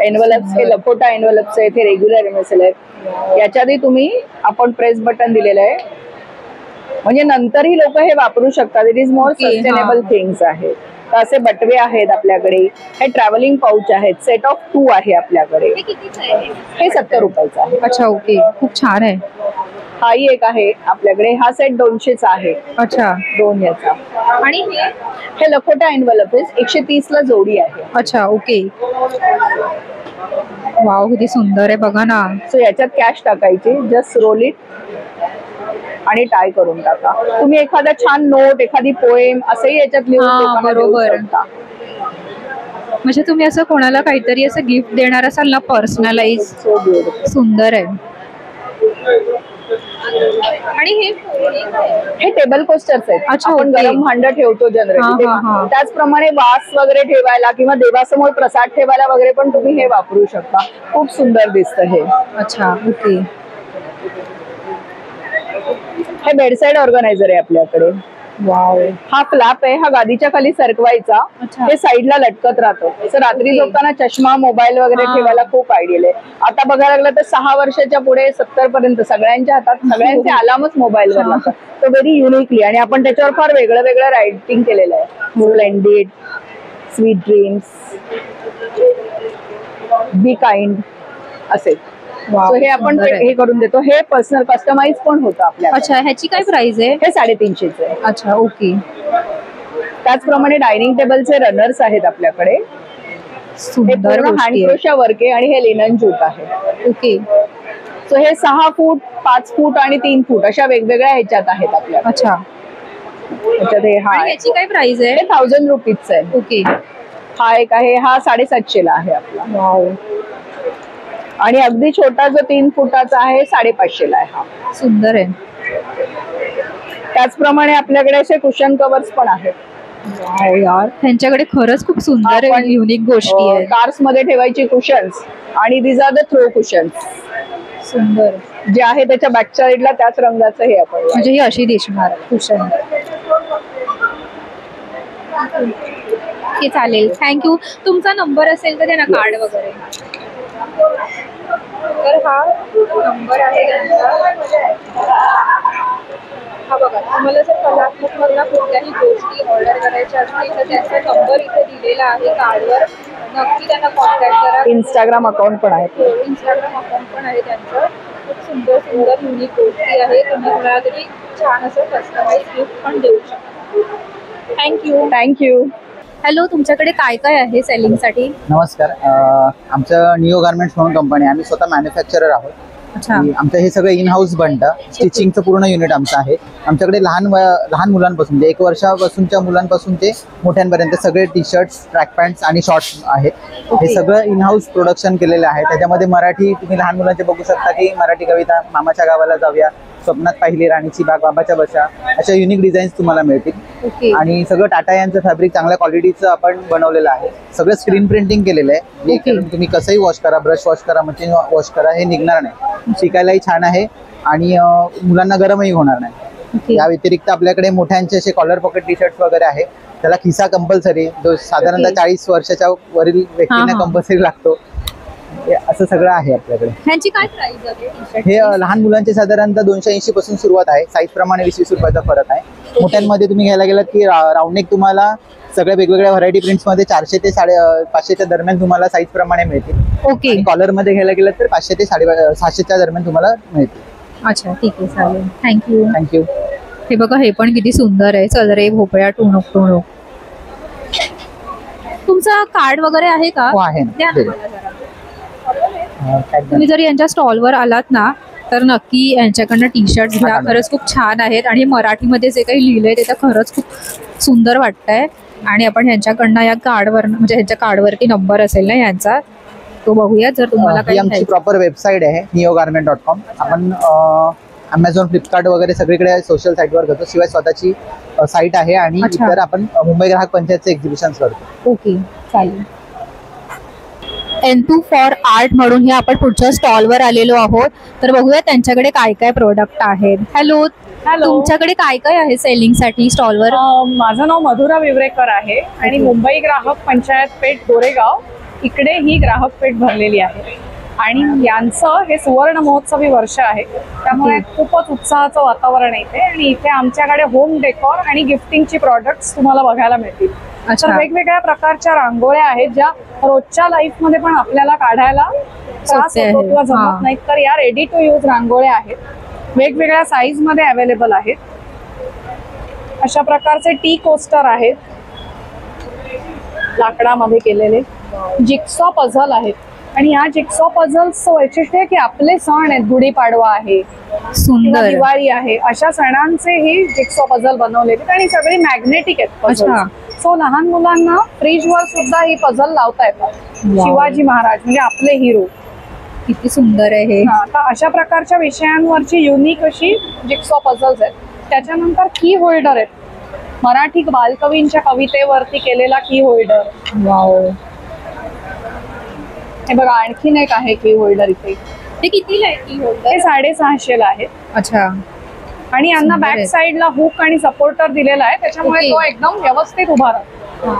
एनवलप्स हे लखोटा एनवलप्स आहेत, हे रेग्युलर MSL आहेत. याच्या आधी तुम्ही आपण प्रेस बटन दिलेलं आहे, म्हणजे नंतरही लोक हे वापरू शकतात. It is more Okay, sustainable हा. थिंग्स आहेत. तर असे बटवे आहेत आपल्याकडे. हे ट्रॅव्हलिंग पाऊच आहेत. सेट ऑफ 2 आहे आपल्याकडे. हे 70 रुपयाचं आहे. अच्छा, ओके. खूप छान आहे. हाही एक आहे आपल्याकडे. हा सेट 200चा आहे. अच्छा. 2 याचा. आणि हे लखोटा एनवलप 130 ला जोडी आहे. अच्छा, ओके. वाव, किती सुंदर आहे बघा ना. सो याच्यात कॅश टाकायची, जस्ट रोल इट आणि टाय करून टाका. तुम्ही एखादा छान नोट, एखादी पोएम असंही याच्यात लिहून हा, लोकांना देऊ बरोबर. शकता. म्हणजे तुम्ही असं कोणाला काहीतरी असं गिफ्ट देणार असाल ना, पर्सनलाइज. So beautiful. सुंदर आहे. आणि हे टेबल कोस्टर्स आहेत. अच्छा, आपण ओके. गरम भांड ठेवतो हा, जनरली. हा, हा. त्याचप्रमाणे वास वगैरे ठेवायला किंवा देवासमोर प्रसाद ठेवायला वगैरे पण तुम्ही हे वापरू शकता. खूप सुंदर दिसतं हे. अच्छा, ओके. हे बेडसाईड ऑर्गनायझर आहे आपल्याकडे. वाव. हा फ्लॅप आहे. हा गादीच्या खाली सरकवायचा. अच्छा. हे साईडला लटकत राहतं. तर रात्री ओके. झोपताना चष्मा, मोबाईल वगैरे हा. ठेवायला खूप आयडियल आहे. आता बघायला लागलं तर 6 वर्षाच्या पुढे 70 पर्यंत सगळ्यांच्या हातात सगळ्यांचे अलार्मच मोबाईलवर हा. लागतात. तो व्हेरी युनिकली. आणि आपण त्याच्यावर फार वेगळं वेगळं रायटिंग केलेलं आहे. Splendid, sweet dreams, be kind असे. वाव, So हे आपण सुंदर आहे. हे करून देतो. हे पर्सनल कस्टमाइज पण होतं आपल्याला. अच्छा, ह्याची काय प्राइस आहे? हे 350 आहे. अच्छा, ओके. त्याचप्रमाणे डायनिंग टेबलचे रनर्स आहेत आपल्याकडे. हे सुंदर पूर्ण हँड गोष्टी आहे. क्रोशा वर्क आहे आणि हे लिनन जूट आहे. ओके. सो हे 6 फूट, 5 फूट आणि 3 फूट अशा वेगवेगळ्या ह्याच्यात आहेत आपल्याकडे. अच्छा. त्याच्यात हे हा आणि आहे. ह्याची काय प्राइस आहे? हे 1000 रुपीजचं आहे. ओके. हा एक आहे. हा 750 ला आहे आपला. वाव, आणि अगदी छोटा जो 3 फुटाचा आहे 550 ला आहे हा. सुंदर आहे. त्याचप्रमाणे आपल्याकडे असे कुशन कव्हर्स पण आहेत. वाव यार, त्यांच्याकडे खरंच खूप सुंदर आपण, युनिक गोष्टी आहेत. कार्स मध्ये ठेवायची कुशन्स आणि these are the throw cushions. सुंदर. जे आहे त्याच्या बॅक साईडला त्याच रंगाचं हे आपण. म्हणजे ही अशी दिसणार कुशन. ठीक चालेल, थँक्यू. तुमचा नंबर असेल तर त्यांना कार्ड वगैरे. तर हा नंबर आहे त्यांचा. हा बघा, तुम्हाला जर कलात्मक मधला कुठल्याही गोष्टी ऑर्डर करायच्या असतील तर त्यांचा नंबर इथे दिलेला आहे कार्डवर. नक्की त्यांना कॉन्टॅक्ट करा. इंस्टाग्राम अकाउंट पण आहे. इंस्टाग्राम अकाउंट पण आहे त्यांचं. खूप सुंदर सुंदर युनिक गोष्टी आहे. तुम्ही कोणाला तरी छान असं कस्टमाइज गिफ्ट पण देऊ शकता. थँक्यू. थँक्यू. हॅलो, तुमच्याकडे काय काय आहे सेलिंगसाठी? नमस्कार. आमचं निओ गार्मेंट्स म्हणून कंपनी आहे. आम्ही स्वतः मॅन्युफॅक्चरर आहोत. अच्छा. आमचं हे सगळं इन हाऊस बनतं. स्टिचिंगचं पूर्ण युनिट आमचं आहे. आमच्याकडे लहान मुलांपासून म्हणजे 1 वर्षापासूनच्या मुलांपासून ते मोठ्यांपर्यंत सगळे टी शर्ट्स, ट्रॅक पॅन्ट्स आणि शॉर्ट्स आहेत. हे सगळं इन हाऊस प्रोडक्शन केलेलं आहे. त्याच्यामध्ये मराठी, तुम्ही लहान मुलांचे बघू शकता की मराठी कविता, मामाच्या गावाला जाऊया, स्वप्नात पाहिली राणीची बाग, बाबाच्या बशा, अशा युनिक डिझाईन्स तुम्हाला मिळतील. ओके. आणि सगळं टाटा यांचं फॅब्रिक चांगल्या क्वालिटीचं आपण बनवलेलं आहे. सगळं स्क्रीन प्रिंटिंग केलेलं आहे. ओके. तुम्ही कसंही वॉश करा, ब्रश वॉश करा, मशीन वॉश करा, हे निघणार नाही. शिकायलाही छान आहे आणि मुलांना गरमही होणार नाही. ओके. या व्यतिरिक्त आपल्याकडे मोठ्यांचे असे कॉलर पॉकेट टी शर्ट्स वगैरे आहे. त्याला खिसा कंपल्सरी, जो साधारणतः ओके. 40 वर्षाच्या वरील व्यक्तींना हा, हा. कंपल्सरी लागतो. हे असं सगळं आहे आपल्याकडे. ह्यांची काय प्राइस आहे? हे लहान मुलांचे साधारणतः 280 पासून सुरुवात आहे. साईज प्रमाणे 20-20 रुपयाचा फरक आहे. मोठ्यांमध्ये तुम्ही घ्यायला गेलात की राऊंड नेक तुम्हाला सगळ्या वेगवेगळ्या व्हरायटी प्रिंट्स मध्ये 400 ते 550च्या दरम्यान तुम्हाला साईज प्रमाणे मिळतील. ओके. कॉलर मध्ये घ्यायला गेलात तर 500 ते 650च्या दरम्यान तुम्हाला मिळतील. अच्छा, ठीक आहे, चालेल. थँक्यू. थँक्यू. हे बघा, हे पण किती सुंदर आहे. चल रे भोपळ्या टुणूक टुणूक. तुमचं कार्ड वगैरे आहे का? हो, आहे ना. द्या ना दे. मला जरा. तुम्ही जर यांच्या स्टॉलवर आलात ना तर नक्की यांच्याकडनं टी शर्ट घ्या. खरंच खूप छान आहेत आणि मराठीमध्ये जे काही लिहिलंय ते तर खरंच खूप सुंदर वाटतंय. आणि आपण ह्यांच्याकडनं या कार्डवर, म्हणजे ह्यांच्या कार्डवरती नंबर असेल ना यांचा, तो बघूया जर तुम्हाला ही काही आमची घ्यायचं. प्रॉपर वेबसाईट आहे neogarment.com. आपण अमेझॉन, फ्लिपकार्ट वगैरे सगळीकडे सोशल साईटवर करतो. शिवाय स्वतःची साईट आहे आणि अच्छा. इतर आपण मुंबई ग्राहक पंचायतचे एक्झिबिशन करतो. ओके, चालेल. N2 फॉर आर्ट म्हणून हे आपण पुढच्या स्टॉलवर आलेलो आहोत. तर बघूया त्यांच्याकडे काय काय प्रोडक्ट आहेत. हॅलो, तुमच्याकडे काय काय आहे सेलिंग साठी स्टॉलवर? माझं नाव मधुरा विवरेकर आहे आणि मुंबई ग्राहक पंचायत पेठ गोरेगाव इकडे ही ग्राहक पेठ भरलेली आहे. आणि यांचं हे सुवर्ण महोत्सवी वर्ष आहे, त्यामुळे खूपच उत्साहाचं वातावरण इथे. आणि इथे आमच्याकडे होम डेकोर आणि गिफ्टिंगची प्रॉडक्ट्स तुम्हाला बघायला मिळतील. अच्छा. तर वेगवेगळ्या प्रकारच्या रांगोळ्या आहेत ज्या रोजच्या लाईफ मध्ये पण आपल्याला काढायला त्रास सोपे होतो आहे. किंवा हा. जमत नाहीत. तर या रेडी टू यूज रांगोळ्या आहेत, वेगवेगळ्या साईज मध्ये अवेलेबल आहेत. अशा प्रकारचे टी कोस्टर आहेत, लाकडामध्ये केलेले. जिक्सॉ पझल आहेत आणि या जिक्सॉ पझल्सचं वैशिष्ट्य आहे की आपले सण आहेत, गुढीपाडवा आहे किंवा सुंदर. दिवाळी आहे, अशा सणांचे ही जिक्सॉ पझल बनवले आणि सगळी मॅग्नेटिक आहेत अच्छा. पझल्स. सो लहान मुलांना फ्रीजवर सुद्धा ही पझल लावता येतात. Wow. शिवाजी महाराज म्हणजे आपले हिरो. किती सुंदर आहे हे. तर अशा प्रकारच्या विषयांवरची युनिक अशी जिक्सॉ पझल्स आहेत. त्याच्यानंतर की होल्डर आहेत, मराठी बालकवींच्या कवितेवरती केलेला की होल्डर. वाव, हे बघा, आणखीन एक आहे की होल्डर इथे. ते कितीला आहे की होल्डर? हे 650 आहेत. अच्छा. आणि यांना सुंदर बॅक आहे. साईडला हुक आणि सपोर्टर दिलेला आहे, त्याच्यामुळे ओके. तो एकदम व्यवस्थित उभा राहतो.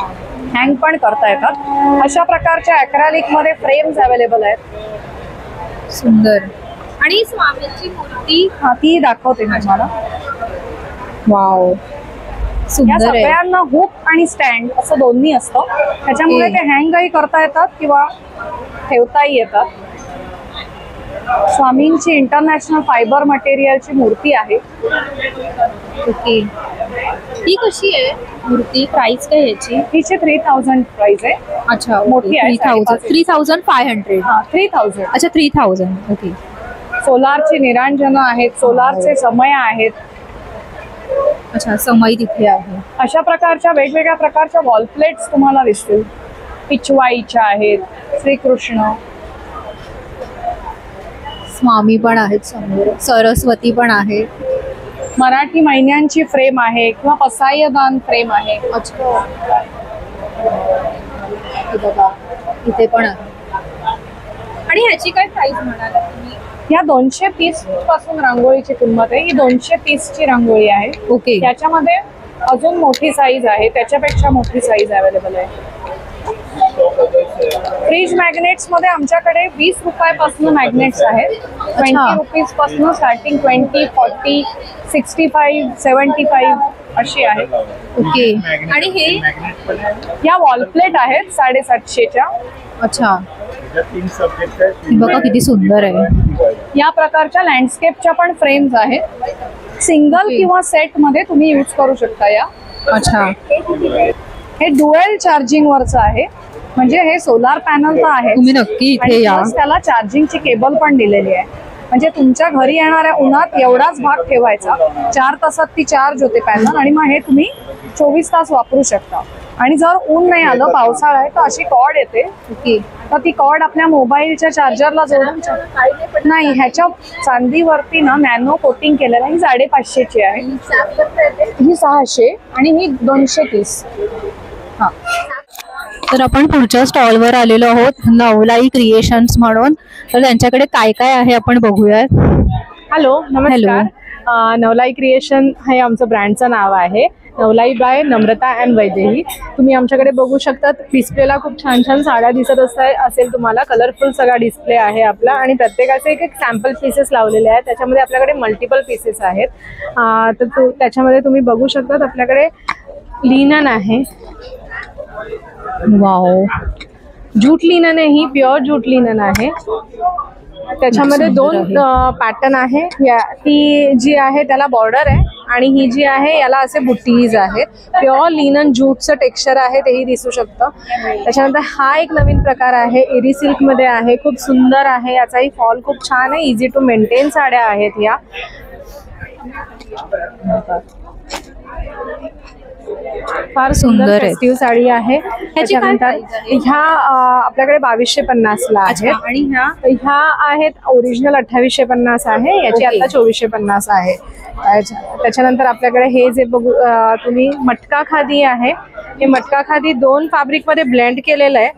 हँग पण करता येतात. अशा प्रकारच्या अॅक्रेलिक मध्ये फ्रेम्स अवेलेबल आहेत. सुंदर. आणि स्वामींची मूर्ती. हा, ती दाखवते मी तुम्हाला. वाव, या सुंदर आहे. सगळ्यांना हुक आणि स्टँड असं दोन्ही असतं, त्याच्यामुळे ओके. ते हँगही करता येतात किंवा ठेवताही येतात. स्वामींची इंटरनॅशनल फायबर मटेरियलची मूर्ती आहे. ओके. ती कशी आहे मूर्ती? प्राइस काय याची? तिची 3000 प्राइस आहे. अच्छा, मोठी आहे, 3500. हा, 3000. अच्छा, 3000. ओके. सोलारची निरांजनं आहेत, सोलारचे समय आहेत. अच्छा, समय तिथे आहे. अशा प्रकारच्या वेगवेगळ्या प्रकारच्या वॉल प्लेट्स तुम्हाला दिसतील. पिचवाईच्या आहेत, श्रीकृष्ण, स्वामी पण आहेत समोर, सरस्वती पण आहे. मराठी महिन्यांची फ्रेम आहे किंवा पसायदान फ्रेम आहे. अच्छा, हे बघा इथे पण आहे. आणि ह्याची काय प्राइस म्हणाला तुम्ही? या 230 पासून रांगोळीची किंमत आहे. ही 230 ची रांगोळी आहे. ओके. त्याच्यामध्ये अजून मोठी साईज आहे, त्याच्यापेक्षा मोठी साईज अवेलेबल आहे. फ्रीज मॅग्नेट्स मध्ये आमच्याकडे 20 रुपयापासून मॅग्नेट्स आहेत. 20 रुपीज पासून स्टार्टिंग 20, 40, 65, 75 अशी आहे. ओके. आणि हे या वॉल प्लेट आहेत 750च्या. अच्छा, बघा किती सुंदर आहे. या प्रकारच्या लँडस्केपच्या पण फ्रेम्स आहेत. Single okay. किंवा सेट मध्ये तुम्ही यूज करू शकता या. अच्छा. हे डुएल चार्जिंग वरचं आहे, म्हणजे हे सोलार पॅनल तर आहे, तुम्ही नक्की इथे आणि या. प्लस त्याला चार्जिंगची केबल पण दिलेली आहे. म्हणजे तुमच्या घरी येणाऱ्या उन्हात एवढाच भाग ठेवायचा, 4 तासात ती चार्ज होते पॅनल आणि मग हे तुम्ही 24 तास वापरू शकता. आणि जर ऊन नाही आलं, पावसाळा आहे, तर अशी कॉर्ड येते. ओके. तर ती कॉर्ड आपल्या मोबाईलच्या चार्जरला जोडून नाही, ह्याच्या चांदीवरती ना नॅनो कोटिंग केलेलं आहे. ही 550ची आहे, ही 600 आणि ही 230. हा. तर आपण पुढच्या स्टॉलवर आलेलो आहोत, नवलाई क्रिएशन्स म्हणून. तर त्यांच्याकडे काय काय आहे आपण बघूयात. हॅलो, नमस्कार. नवलाई क्रिएशन हे आमचं ब्रँडचं नाव आहे. नवलाई बाय नम्रता अँड वैदेही. तुम्ही आमच्याकडे बघू शकता, डिस्प्लेला खूप छान छान साड्या दिसत असेल तुम्हाला. कलरफुल सगळा डिस्प्ले आहे आपला आणि प्रत्येकाचे एक एक सॅम्पल पीसेस लावलेले आहेत. त्याच्यामध्ये आपल्याकडे मल्टिपल पीसेस आहेत. तर त्याच्यामध्ये तुम्ही बघू शकता आपल्याकडे लिनन आहे. वाव, जूट लिनन आहे, ही प्युअर जूट लिनन आहे. त्याच्यामध्ये दोन पॅटर्न आहे. ती जी आहे त्याला बॉर्डर आहे आणि ही जी आहे याला असे बुट्टीज आहेत. प्युअर लिनन ज्यूटचं टेक्स्चर आहे तेही दिसू शकतं. त्याच्यानंतर हा एक नवीन प्रकार आहे, एरी सिल्क मध्ये आहे, खूप सुंदर आहे. याचाही फॉल खूप छान आहे. इझी टू मेंटेन साड्या आहेत या. फार सुंदर फेस्टिव्ह साडी आहे. त्याच्यानंतर ह्या आपल्याकडे 2250 ला आहे आणि ह्या आहेत ओरिजिनल 2850 आहे. याची आता 2450 आहे. त्याच्यानंतर आपल्याकडे हे जे बघू तुम्ही मटका खादी आहे. हे मटका खादी 2 फॅब्रिक मध्ये ब्लेंड केलेलं आहे.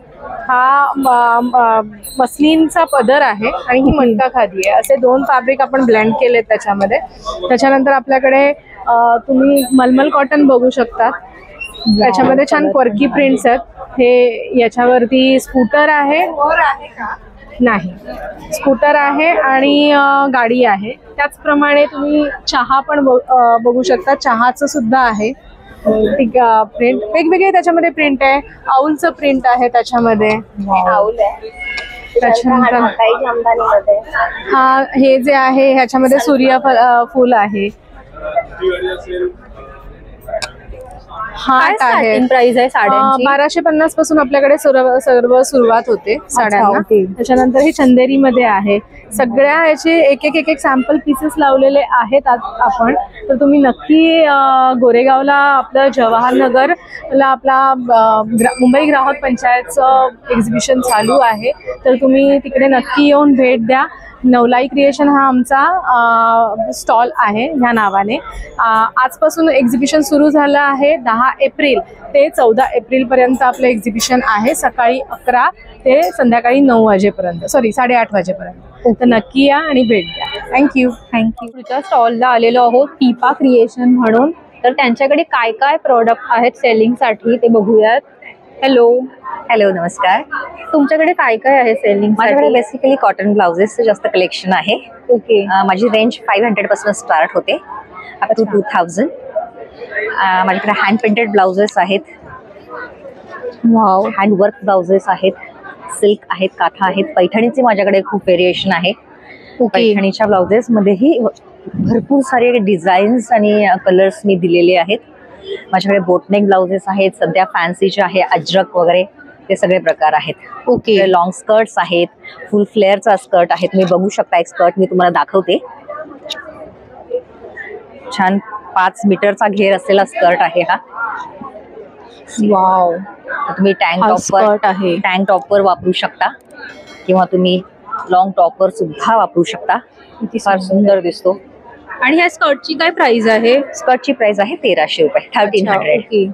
हा मस्लिनचा पदर आहे आणि ही मटका खादी आहे. असे 2 फॅब्रिक आपण ब्लेंड केलेत त्याच्यामध्ये. त्याच्यानंतर आपल्याकडे तुम्ही मलमल कॉटन बघू शकता. त्याच्यामध्ये छान क्वर्की प्रिंट्स आहेत. हे याच्यावरती स्कूटर आहे नाही स्कूटर आहे आणि गाडी आहे. त्याचप्रमाणे तुम्ही चहा पण बघू शकता. चहाचं सुद्धा आहे प्रिंट वेगवेगळे. त्याच्यामध्ये प्रिंट आहे. आऊलचं प्रिंट आहे त्याच्यामध्ये. आऊल आहे. त्याच्यानंतर हा हे जे आहे ह्याच्यामध्ये सूर्य फुल आहे. हार्ट आहे. प्राइस आहे साड्यांची? 1250 पासून आपल्याकडे सर्व सुरुवात होते साड्यांना. त्याच्यानंतर हे चंदेरी मध्ये आहे. सगळ्या याचे एक एक सॅम्पल पीसेस लावलेले आहेत आपण. तर तुम्ही नक्की गोरेगावला आपलं जवाहरनगरला आपला मुंबई ग्राहक पंचायतचं एक्झिबिशन चालू आहे. तर तुम्ही तिकडे नक्की येऊन भेट द्या. नवलाई क्रिएशन हा आमचा स्टॉल आहे ह्या नावाने. आजपासून एक्झिबिशन सुरू झालं आहे. 10 एप्रिल ते 14 एप्रिल पर्यंत आपलं एक्झिबिशन आहे. सकाळी 11 ते संध्याकाळी 9 वाजेपर्यंत 8:30 वाजेपर्यंत. तर नक्की या आणि भेट द्या. थँक्यू. पुढच्या स्टॉलला आलेलो आहोत टीपा क्रिएशन म्हणून. तर त्यांच्याकडे काय काय प्रोडक्ट आहेत सेलिंगसाठी ते बघूयात. हॅलो नमस्कार. तुमच्याकडे काय काय आहे सेलिंग? माझ्याकडे बेसिकली कॉटन ब्लाउजेसचं जास्त कलेक्शन आहे. ओके. माझी रेंज 500 पासून स्टार्ट होते अप टू 2000. माझ्याकडे हँड पेंटेड ब्लाउजेस आहेत. वाव. हँड वर्क ब्लाउजेस आहेत. सिल्क आहेत, काथा आहेत. पैठणीचे माझ्याकडे खूप व्हेरिएशन आहे. पैठणीच्या ब्लाउजेस मध्येही भरपूर सारे डिझाईन्स आणि कलर्स मी दिलेले आहेत. माझ्याकडे बोटनेक ब्लाउजेस आहेत. सध्या फॅन्सीचे आहे, अजरक वगैरे ते सगळे प्रकार आहेत. ओके. लॉंग स्कर्ट्स आहेत, फुल फ्लेअरचा स्कर्ट आहे. तुम्ही बघू शकता एक स्कर्ट मी तुम्हाला दाखवते. छान 5 मीटरचा घेर असलेला स्कर्ट आहे हा. वाव. तुम्ही टँक टॉपवर वापरू शकता किंवा तुम्ही लॉंग टॉपवर सुद्धा वापरू शकता. फार सुंदर दिसतो. आणि ह्या स्कर्टची काय प्राइस आहे? स्कर्टची प्राइस आहे 1300 रुपये, 1300.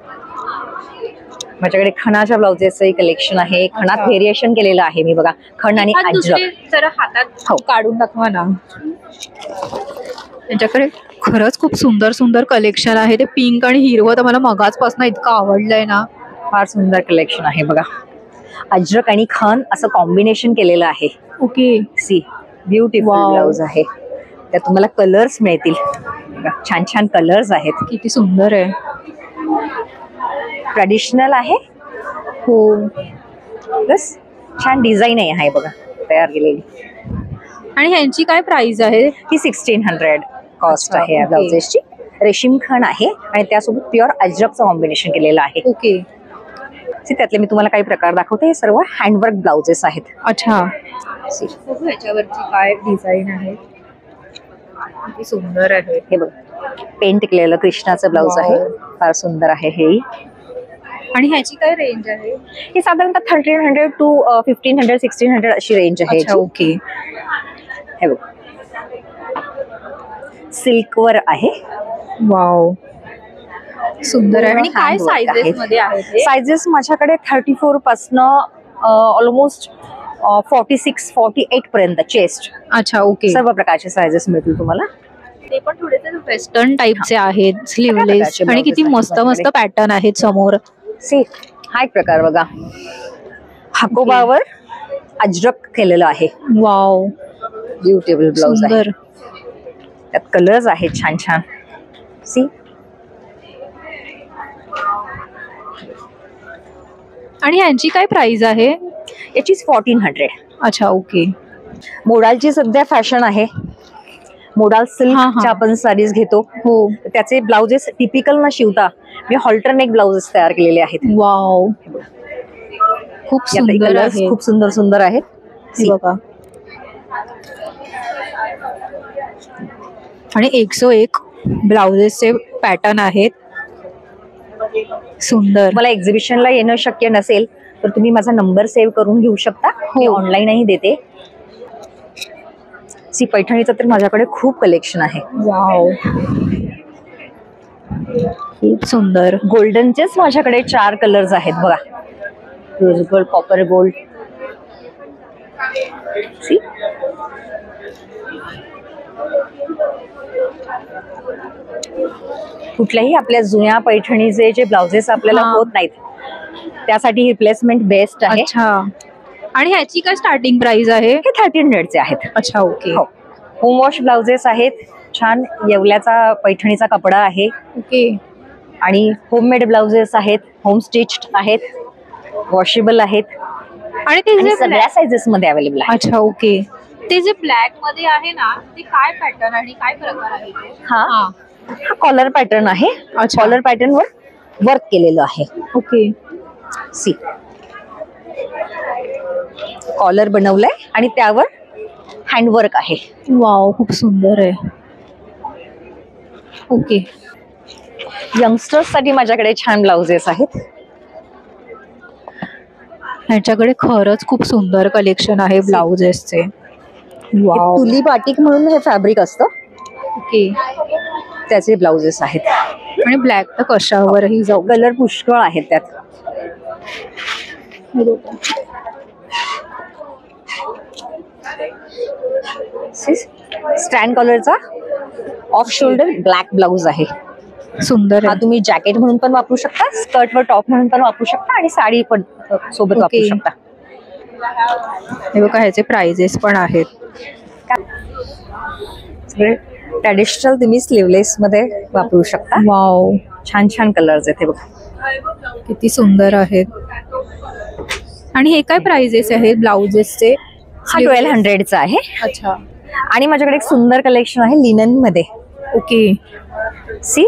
माझ्याकडे खणाच्या ब्लाउजेसचं कलेक्शन आहे. खणात व्हेरिएशन केलेलं आहे मी बघा. खण आणि अजरक. जरा हातात काढून दाखवा ना. त्यांच्याकडे खरंच खूप सुंदर सुंदर कलेक्शन आहे. ते पिंक आणि हिरवं तर मला मगाचपासून इतकं आवडलंय ना. फार सुंदर कलेक्शन आहे बघा. अजरक आणि खण असं कॉम्बिनेशन केलेलं आहे. ओके. सी ब्युटिफुल ब्लाउज आहे. त्यात तुम्हाला कलर्स मिळतील. छान छान कलर्स आहेत. किती सुंदर आहे. ट्रेडिशनल आहे. हो. प्लस छान डिझाईन आहे बघा तयार केलेली. आणि ह्यांची काय प्राइस आहे? ही 1600 कॉस्ट आहे या ब्लाउजेसची. रेशीम खण आहे आणि त्यासोबत प्युअर अजरकचं कॉम्बिनेशन केलेलं आहे. ओके. त्यातले मी तुम्हाला काही प्रकार दाखवते. हे सर्व हँडवर्क ब्लाउजेस आहेत. अच्छा. ह्याच्यावरची काय डिझाईन आहे. किती सुंदर आहे. हे बघ पेंट केलेलं कृष्णाचं ब्लाउज आहे. फार सुंदर आहे हे. आणि ह्याची काय रेंज आहे? हे साधारणतः 1300 to 1500 1600 अशी रेंज आहे. ओके. हे बघ सिल्कवर आहे. वाव. सुंदर आहे. आणि काय साइजेस मध्ये आहेत? साइजेस माझ्याकडे 34 पासून ऑलमोस्ट 46-48 पर्यंत चेस्ट. अच्छा. ओके. सर्व प्रकारचे साइजेस मिळतील तुम्हाला. ते पण थोडेसे वेस्टर्न टाइपचे आहेत. स्लीवलेस आणि किती मस्त मस्त पॅटर्न आहेत समोर. सी हा एक प्रकार बघा. हाकोबावर अजरक केलेलं आहे. वाव. ब्युटिफुल ब्लाउज आहे. त्यात कलर्स आहेत छान छान. सी आणि ह्यांची काय प्राइस आहे? याची 1400. अच्छा. ओके. मोडालची सध्या फॅशन आहे. मोडाल सिल्कच्या आपण साडीज घेतो. हो. त्याचे ब्लाउजेस टिपिकल न शिवता मी हॉल्टरनेक ब्लाउजेस तयार केलेले आहेत. वाव, खूप सुंदर आहे. खूप सुंदर सुंदर आहेत. हे बघा, आणि 101 ब्लाउजेसचे पॅटर्न आहेत. सुंदर. मला एक्झिबिशनला येणं शक्य नसेल तर तुम्ही माझा नंबर सेव्ह करून घेऊ शकता. मी ऑनलाईनही देते. सी पैठणीचं तर माझ्याकडे खूप कलेक्शन आहे. वाव, खूप सुंदर. गोल्डनचेच माझ्याकडे 4 कलर्स आहेत बघा. Rose gold, copper gold. See कुठल्याही आपल्या जुन्या पैठणीचे जे ब्लाउजेस आपल्याला होत नाहीत त्यासाठी रिप्लेसमेंट बेस्ट आहे. अच्छा, आणि ह्याची काय स्टार्टिंग प्राइस आहे? हे 1300चे आहेत. अच्छा, ओके. होम वॉश ब्लाउजेस आहेत. छान येवल्याचा पैठणीचा कपडा आहे. ओके. आणि होममेड ब्लाउजेस आहेत. होम स्टिच्ड आहेत. वॉशेबल आहेत. आणि ते जे सगळ्या साइजेस मध्ये अवेलेबल आहे. अच्छा, ओके. ते जे ब्लॅक मध्ये आहे ना, ते काय पॅटर्न आणि काय प्रकार आहे? हा कॉलर पॅटर्न आहे. कॉलर पॅटर्न वर वर्क केलेलं आहे. ओके. सी कॉलर बनवलंय आणि त्यावर हँडवर्क आहे. वाव, खूप सुंदर आहे. ओके. यंगस्टर्स साठी माझ्याकडे छान ब्लाउजेस आहेत. ह्याच्याकडे खरंच खूप सुंदर कलेक्शन आहे ब्लाउजेसचे. वाव. तुली बाटिक म्हणून हे फॅब्रिक असतं. ओके. त्याचे ब्लाउजेस आहेत. आणि ब्लॅक तर कशावरही जाऊ. कलर पुष्कळ आहेत त्यात. स्टँड कॉलरचा ऑफ शोल्डर ब्लॅक ब्लाउज आहे. सुंदर. हा तुम्ही जॅकेट म्हणून पण वापरू शकता, स्कर्ट वर टॉप म्हणून पण वापरू शकता आणि साडी पण सोबत वापरू शकता. हे बघा, ह्याचे प्राइजेस पण आहेत. ट्रॅडिशनल तुम्ही स्लीवलेस मध्ये वापरू शकता. वाव, छान छान कलर्स आहेत. हे बघा किती सुंदर आहेत. आणि हे काय प्राइजेस आहेत ब्लाउजेसचे? हा 1200चा आहे. अच्छा. आणि माझ्याकडे एक सुंदर कलेक्शन आहे लिनन मध्ये. ओके. सी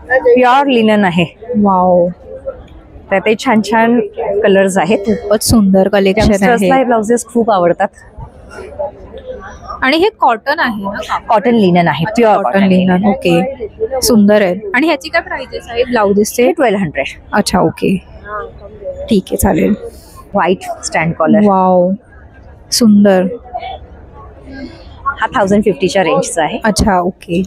प्युअर लिनन आहे. वाव, त्यात छान छान कलर्स आहेत. खूपच सुंदर कलेक्शन आहे. हे ब्लाउजेस खूप आवडतात. आणि हे कॉटन आहे ना? कॉटन लिनन आहे. Pure cotton linen. ओके, सुंदर आहे. आणि ह्याची काय प्राइजेस आहे ब्लाउजेसचे? 1200. अच्छा, ओके, ठीक आहे, चालेल. White stand collar. वाव, सुंदर. हा 1050च्या रेंजचा आहे. अच्छा, ओके.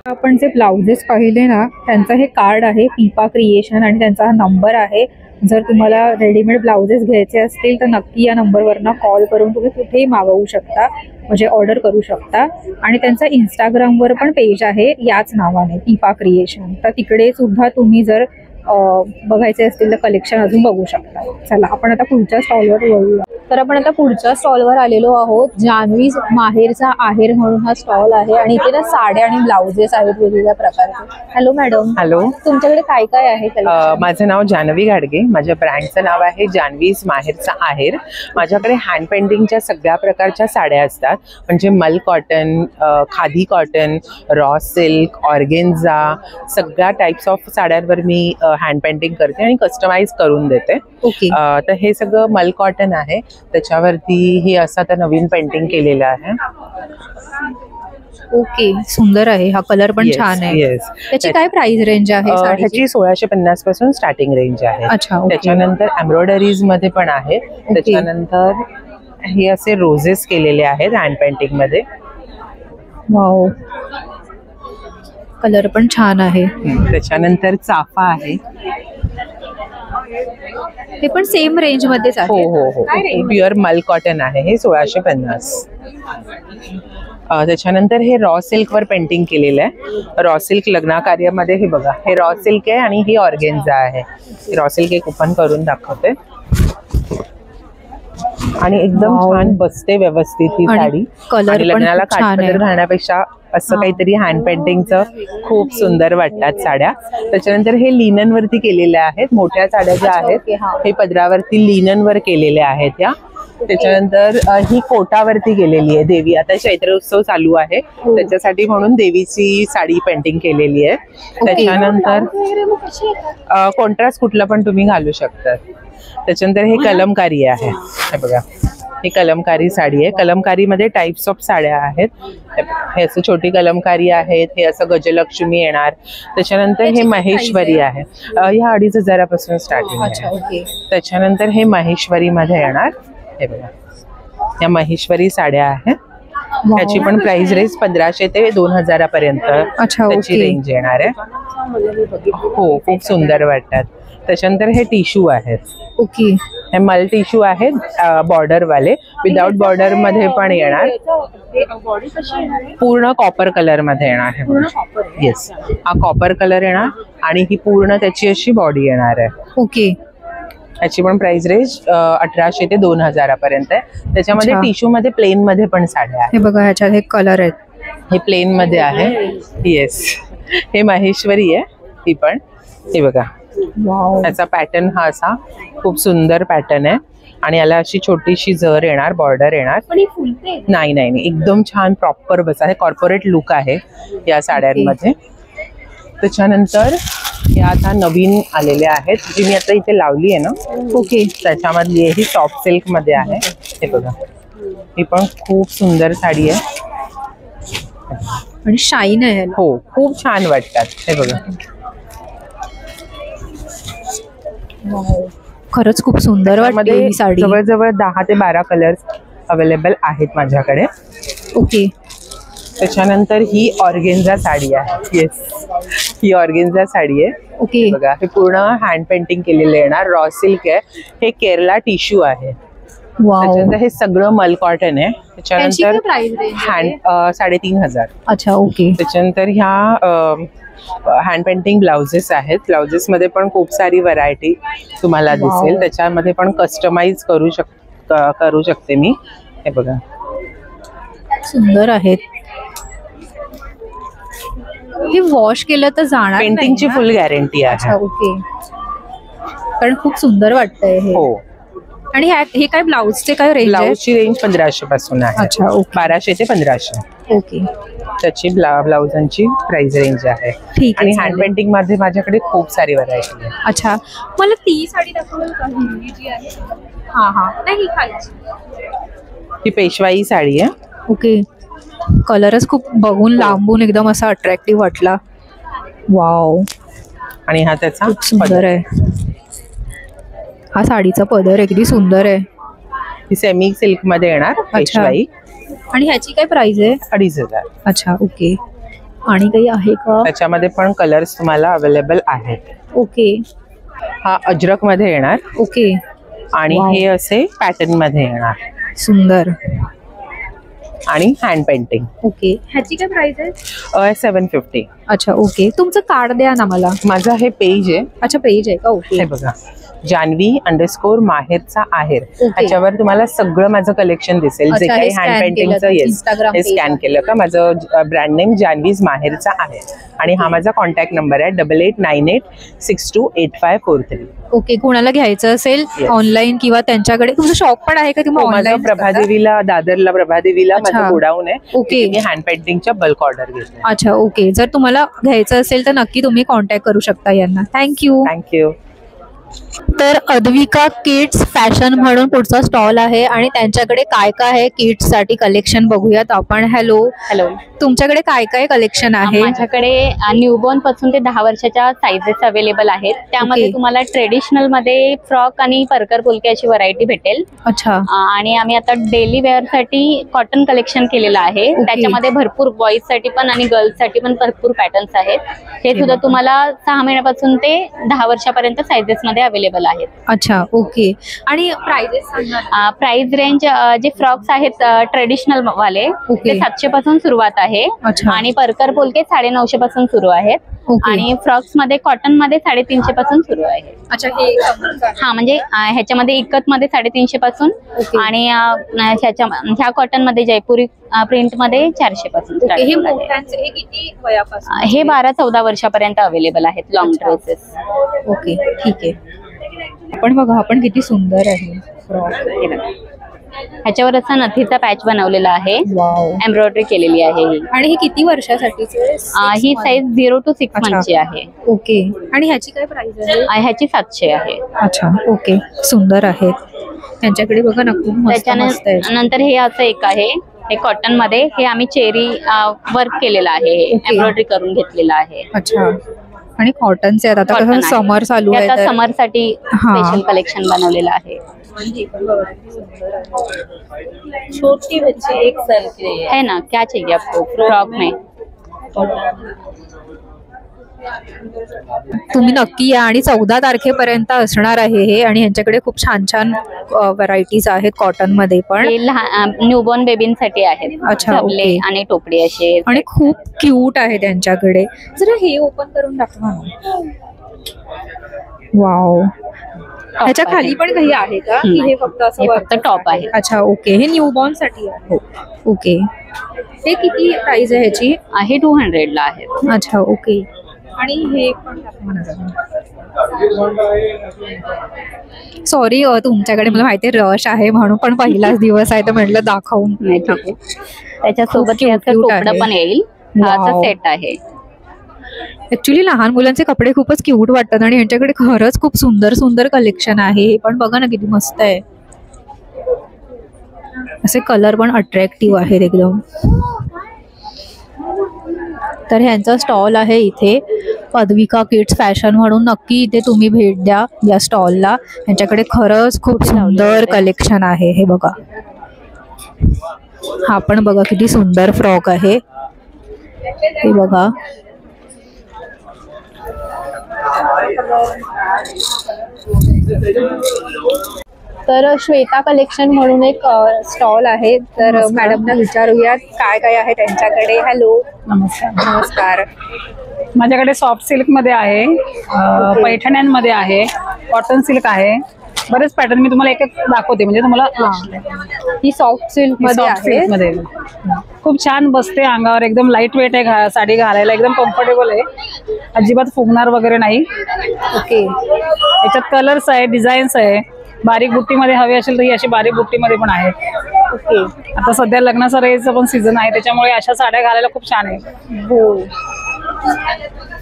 आपण जे ब्लाउजेस पाहिले ना, त्यांचं हे कार्ड आहे पिपा क्रिएशन आणि त्यांचा हा नंबर आहे. जर तुम्हाला रेडीमेड ब्लाउजेस घ्यायचे असतील तर नक्की या नंबरवरनं कॉल करून तुम्ही कुठेही मागवू शकता, म्हणजे ऑर्डर करू शकता. आणि त्यांचा इंस्टाग्रामवर पण पेज आहे याच नावाने, पिपा क्रिएशन. तर तिकडे सुद्धा तुम्ही जर बघायचे असतील तर कलेक्शन अजून बघू शकता. चला, आपण आता पुढच्या स्टॉलवर वळूया. तर आपण आता पुढच्या स्टॉलवर आलेलो आहोत. जान्हवी माहेरचा आहेर म्हणून हा स्टॉल आहे आणि इथे ना साड्या आणि ब्लाउजेस आहेत वेगवेगळ्या प्रकारचे. Hello madam. हॅलो. तुमच्याकडे काय काय आहे? माझं नाव जान्हवी घाडगे. माझ्या ब्रँडचं नाव आहे जान्हवीज माहेरचा आहेर. माझ्याकडे हँड पेंटिंगच्या सगळ्या प्रकारच्या साड्या असतात, म्हणजे मल cotton, khadi cotton, raw silk, organza, सगळ्या टाइप्स ऑफ साड्यांवर मी हँड पेंटिंग करते आणि कस्टमाइज करून देते. ओके. तर हे सगळं मल कॉटन आहे. त्याच्यावरती हे असं आता नवीन पेंटिंग केलेलं आहे. ओके, सुंदर आहे. हा कलर पण छान आहे. येस. त्याची काय प्राइस रेंज आहे? ह्याची 1650 पासून स्टार्टिंग रेंज आहे. अच्छा. त्याच्यानंतर एम्ब्रॉयडरीज मध्ये पण आहे. त्याच्यानंतर हे असे रोजेस केलेले आहेत हँड पेंटिंग मध्ये. वाव, कलर पण छान आहे. त्याच्यानंतर चाफा आहे. हे पण सेम रेंज मध्येच आहे. हो हो हो. प्युअर मल कॉटन आहे हे 1650. त्याच्यानंतर हे रॉ सिल्क वर पेंटिंग केलेलं आहे. रॉ सिल्क लग्न कार्यामध्ये हे बघा, हे रॉ सिल्क आहे आणि ही ऑर्गेन्झा आहे. रॉ सिल्क एक ओपन करून दाखवते. आणि एकदम छान बसते व्यवस्थित ही साडी. कलर लग्नाला काठपदर घालण्यापेक्षा असं काहीतरी हँड पेंटिंगचं खूप सुंदर वाटतात साड्या. त्याच्यानंतर हे लिनन वरती केलेल्या आहेत. मोठ्या साड्या ज्या आहेत हे पदरावरती लिनन वर केलेल्या आहेत या. त्याच्यानंतर ही कोटावरती गेलेली आहे देवी. आता चैत्र उत्सव चालू आहे त्याच्यासाठी म्हणून देवीची साडी पेंटिंग केलेली आहे. त्याच्यानंतर कॉन्ट्रास्ट कुठला पण तुम्ही घालू शकता. त्याच्यानंतर हे कलमकारी आहे. हे बघा, ही कलमकारी साडी आहे. कलमकारीमध्ये टाइप्स ऑफ साड्या आहेत. हे असं छोटी कलमकारी आहेत, हे असं गजलक्ष्मी येणार. त्याच्यानंतर हे महेश्वरी आहे, ह्या 2500 स्टार्टिंग आहे. त्याच्यानंतर हे महेश्वरी मध्ये येणार. हे बघा, या महेश्वरी साड्या आहेत. त्याची पण प्राइस रेंज 1500 ते 2000 पर्यंत त्याची रेंज येणार आहे. हो, खूप सुंदर वाटतात. त्याच्यानंतर हे टिश्यू आहेत. ओके, हे मल टिश्यू आहेत बॉर्डर वाले. विदाउट बॉर्डर मध्ये पण येणार. पूर्ण कॉपर कलर मध्ये येणार आहे. येस, हा कॉपर कलर येणार आणि ही पूर्ण त्याची अशी बॉडी येणार आहे. ओके, याची पण प्राइस रेंज 1800 ते 2000 पर्यंत आहे. त्याच्यामध्ये टिश्यू मध्ये प्लेन मध्ये पण साड्या आहेत. हे बघा, ह्याच्यात हे कलर आहेत. हे प्लेन मध्ये आहे. येस, हे महेश्वरी आहे ती पण. हे बघा, त्याचा पॅटर्न हा असा खूप सुंदर पॅटर्न आहे आणि याला अशी छोटीशी जर येणार, बॉर्डर येणार. नाही नाही नाही, एकदम छान प्रॉपर बस आहे. कॉर्पोरेट लुक आहे या साड्यांमध्ये. त्याच्यानंतर या आता नवीन आलेल्या आहेत जी मी आता इथे लावली आहे ना. ओके, त्याच्यामधली ही सॉफ्ट सिल्क मध्ये आहे. हे बघा, ही पण खूप सुंदर साडी आहे आणि शाईन आहे. हो, खूप छान वाटतात. हे बघा, खरंच खूप सुंदर वाटते ही साडी. जवळजवळ 10 ते 12 कलर्स अवेलेबल आहेत माझ्याकडे. ओके, त्याच्यानंतर ही ऑर्गेन्झा साडी आहे. येस, ही ऑर्गेन्झा साडी आहे. ओके, बघा, हे पूर्ण हँड पेंटिंग केलेलं येणार. रॉ सिल्क आहे. हे केरला टिश्यू आहे. त्याच्यानंतर हे सगळं मल कॉटन आहे. त्याच्यानंतर हँड 3500. अच्छा, ओके. त्याच्यानंतर ह्या हँड पेंटिंग ब्लाउजेस आहेत. ब्लाउजेस मध्ये पण खूप सारी व्हरायटी तुम्हाला दिसेल. त्याच्यामध्ये पण कस्टमाइज करू शकते मी. हे बघा, सुंदर आहेत. हे वॉश केलं तर जाणार पेंटिंगची फुल गॅरंटी आहे. ओके, कारण खूप सुंदर वाटतंय हे. हो, आणि हे काय ब्लाउजचे काय रेंज आहे? ब्लाउजची रेंज 1500 पासून आहे. अच्छा, ओके. 1200 ते 1500. ओके, त्याची ब्लाउजांची प्राइस रेंज आहे. ठीक आणि आहे. हँड पेंटिंग मध्ये माझ्याकडे खूप सारी व्हरायटी आहे. अच्छा, मला ती साडी दाखवाल का, हिरवी जी आहे? हा हा, नाही खालची. ही पेशवाई साडी आहे. ओके, कलरच खूप बघून लांबून एकदम असा अट्रॅक्टिव्ह वाटला. वाव, आणि हा त्याचा खूप सुंदर आहे. हा साडीचा पदर अगदी सुंदर आहे. ही सेमी सिल्क मध्ये येणार पेशवाई. आणि ह्याची काय प्राइस आहे? 2500. अच्छा, ओके. आणि काही आहे का? त्याच्यामध्ये पण कलर्स तुम्हाला अवेलेबल आहेत. ओके, हा अजरक मध्ये येणार. ओके, आणि हे असे पॅटर्न मध्ये येणार. सुंदर. आणि हँड पेंटिंग. ओके, ह्याची काय प्राइस आहे? 750. अच्छा, ओके. तुमचं कार्ड द्या ना मला. माझा हे पेज आहे. अच्छा, पेज आहे का? ओके, हे बघा, जानवी_ माहेरचा आहेर. त्याच्यावर तुम्हाला सगळं माझं कलेक्शन दिसेल. जे काही हँड पेंटिंगचं. येस, हे स्कॅन केलं का माझं ब्रँड नेम जानवीज माहेरचा आहे. आणि हा माझा कॉन्टॅक्ट नंबर आहे 8898628543. ओके, कोणाला घ्यायचं असेल ऑनलाईन किंवा त्यांच्याकडे तुमचं शॉप पण आहे का किंवा ऑनलाईन? प्रभादेवीला, दादरला प्रभादेवीला माझं गोडाऊन आहे. ओके, मी हँड पेंटिंगच्या बल्क ऑर्डर घेते. अच्छा, ओके. जर तुम्हाला घ्यायचं असेल तर नक्की तुम्ही कॉन्टॅक्ट करू शकता यांना. थँक्यू. थँक्यू. तर अद्विका किड्स फॅशन म्हणून पुढचा स्टॉल आहे आणि त्यांच्याकडे काय काय आहे किड्स साठी कलेक्शन बघूयात आपण. हॅलो. हॅलो. तुमच्याकडे काय काय कलेक्शन आहे? माझ्याकडे न्यूबॉर्न पासून ते 10 वर्षाच्या साइजेस अवेलेबल आहेत. त्यामध्ये तुम्हाला ट्रेडिशनल मध्ये फ्रॉक आणि परकर पुलके अशी व्हरायटी भेटेल. अच्छा. आणि आम्ही आता डेली वेअर साठी कॉटन कलेक्शन केलेलं आहे. त्याच्यामध्ये भरपूर बॉईज साठी पण आणि गर्ल्स साठी पण भरपूर पॅटर्न्स आहेत. हे सुद्धा तुम्हाला 6 महिन्यापासून ते 10 वर्षापर्यंत साइजेस मध्ये अवेलेबल आहेत. अच्छा, ओके. आणि प्राइजेस? प्राइस रेंज जे फ्रॉक्स आहेत ट्रेडिशनल वाले ते 700 पासून सुरुवात आहे. आणि परकर पुलके 950 पासून सुरू आहेत. आणि फ्रॉक्स मध्ये कॉटन मध्ये 350 पासून सुरू आहे. अच्छा, हा म्हणजे ह्याच्यामध्ये इकत मध्ये 350 पासून आणि ह्या कॉटन मध्ये जयपुरी प्रिंट मध्ये 400 पासून. हे 12-14 वर्षापर्यंत अवेलेबल आहेत लॉंग ड्रेसेस. ओके, ठीक आहे. आपण बघा, आपण किती सुंदर आहे फ्रॉक. ह्याच्यावर असा नथीचा पॅच बनवलेला आहे, वाव. एम्ब्रॉयडरी केलेली आहे ही. आणि हे किती वर्षासाठीचे? ही साईज 0 to 6 अच्छा. मंथची आहे. ओके. आणि ह्याची काय प्राइस आहे? ह्याची 700 आहे. अच्छा, ओके. सुंदर आहे. त्यांच्याकडे बघा ना, खूप मस्त मस्त आहे. त्याच्यानंतर हे असं एक आहे, हे कॉटन मध्ये, हे आम्ही चेरी वर्क केलेलं आहे, एम्ब्रॉयडरी करून घेतलेलं आहे. अच्छा. आणि कॉटनचे आता Cotton कसं आहे. समर चालू आहे, आता तर समर साठी स्पेशल कलेक्शन बनवलेलं आहे. छोटी बच्ची 1 साल की है ना, क्या चाहिए आपको फ्रॉक में? तुम्ही नक्की या. आणि 14 तारखेपर्यंत असणार आहे हे. आणि यांच्याकडे खूप छान छान व्हरायटीज आहेत कॉटन मध्ये पण. हे लहान न्यूबॉर्न बेबींसाठी आहेत. अच्छा, झबले ओके. आणि टोपडी असे. आणि खूप क्यूट आहे त्यांच्याकडे. जरा हे ओपन करून दाखवा. वाव. ह्याच्या खाली पण काही आहे का, की हे फक्त असं हे फक्त टॉप आहे. अच्छा, ओके. हे न्यूबॉर्न साठी आहे. ओके. हे किती प्राइस आहे ह्याची? हे 200 ला आहे. अच्छा, ओके. आणि हे पण सॉरी, तुमच्याकडे मला माहिती आहे रश आहे म्हणून, पण पहिलाच दिवस आहे तर म्हटलं दाखवून. नाही, ठीक आहे. त्याच्यासोबत खूप cute टोपडं आहे. पण येईल. हा Wow. सेट आहे. ऍक्च्युली लहान मुलांचे कपडे खूपच क्यूट वाटतात आणि यांच्याकडे खरंच खूप सुंदर सुंदर कलेक्शन आहे. हे पण बघा ना किती मस्त आहे. असे कलर पण अट्रॅक्टिव्ह आहेत एकदम. तर ह्यांचा स्टॉल आहे इथे, पदविका किड्स फॅशन म्हणून. नक्की इथे तुम्ही भेट द्या या स्टॉलला. यांच्याकडे खरंच खूप सुंदर कलेक्शन आहे. हे बघा, हा पण बघा किती सुंदर फ्रॉक आहे. हे बघा. तर श्वेता कलेक्शन म्हणून एक स्टॉल आहे. तर मॅडमना विचारूयात काय काय आहे त्यांच्याकडे. हॅलो, नमस्कार. नमस्कार. माझ्याकडे सॉफ्ट सिल्क मध्ये आहे, पैठण्यांमध्ये आहे, कॉटन सिल्क आहे. बरेच पॅटर्न मी तुम्हाला एक एक दाखवते, म्हणजे तुम्हाला ही सॉफ्ट सिल्क मध्ये सॉफ्ट आहे. सिल्क मध्ये खूप छान बसते अंगावर, एकदम लाईट वेट आहे, साडी घालायला एकदम कम्फर्टेबल आहे, अजिबात फुगणार वगैरे नाही. ओके. याच्यात कलर्स आहे, डिझाईन्स आहे. बारीक बुट्टीमध्ये हवी असेल तर ही अशी बारीक बुट्टीमध्ये पण आहे. ओके. आता सध्या लग्न सराईचं पण सीझन आहे, त्याच्यामुळे अशा साड्या घालायला खूप छान आहे. हो.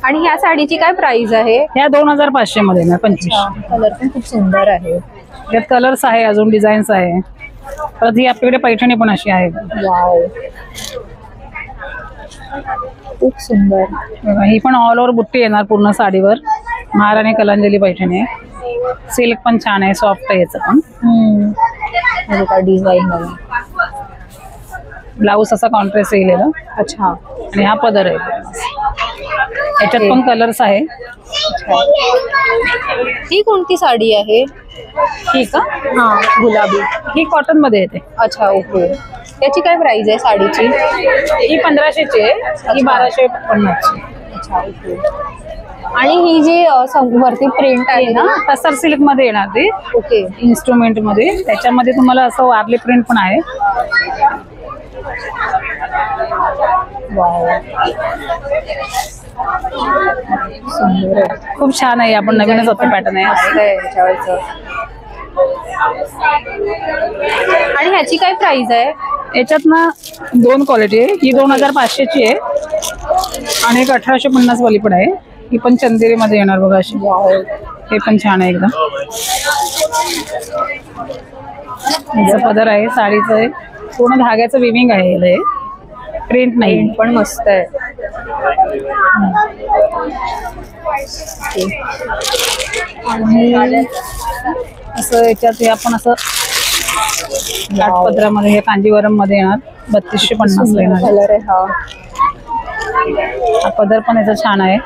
आणि ह्या साडीची काय प्राइस आहे? ह्या 2500 मध्ये ना 2500. कलर पण खूप सुंदर आहे. यात कलर्स आहे, अजून डिझाईन्स आहे. परत ही आपल्याकडे पैठणी पण अशी आहे. वाव, खूप सुंदर. ही पण ऑल ओव्हर बुट्टी येणार पूर्ण साडीवर. महाराणी कलांजली पैठणी आहे. सिल्क पण छान आहे, सॉफ्ट आहे याचं पण. डिझाईन बघा. ब्लाऊज असा कॉन्ट्रास्ट येईल याला. अच्छा. आणि हा पदर आहे. याच्यात पण कलर्स आहे. ही कोणती साडी आहे? ही का? हा, गुलाबी. ही कॉटन मध्ये येते. अच्छा, ओके. त्याची काय प्राइस आहे साडीची? ही 1500ची आहे, ही 1250ची. अच्छा, ओके. आणि ही जी वरती प्रिंट आहे ना, टसर सिल्क मध्ये येणार ती. ओके. इन्स्ट्रुमेंट मध्ये. त्याच्यामध्ये तुम्हाला असं वारली प्रिंट पण आहे. खूप छान आहे. आपण नवीनच होतं पॅटर्न आहे. आणि ह्याची काय प्राइस आहे? याच्यात ना 2 क्वालिटी आहे. ही 2500ची आहे आणि एक 1850 वाली पण आहे. ही पण चंदेरी मध्ये येणार बघा अशी. हे पण छान आहे एकदम. याचा पदर आहे, साडीचं आहे, पूर्ण धाग्याचं विविंग आहे. याला हे प्रिंट नाही, पण मस्त आहे. आणि असं याच्यात हे आपण असं लाट पदरामध्ये, हे कांजीवरम मध्ये येणार. 3250 ला येणार. कलर आहे हा. हा पदर पण याचा छान आहे.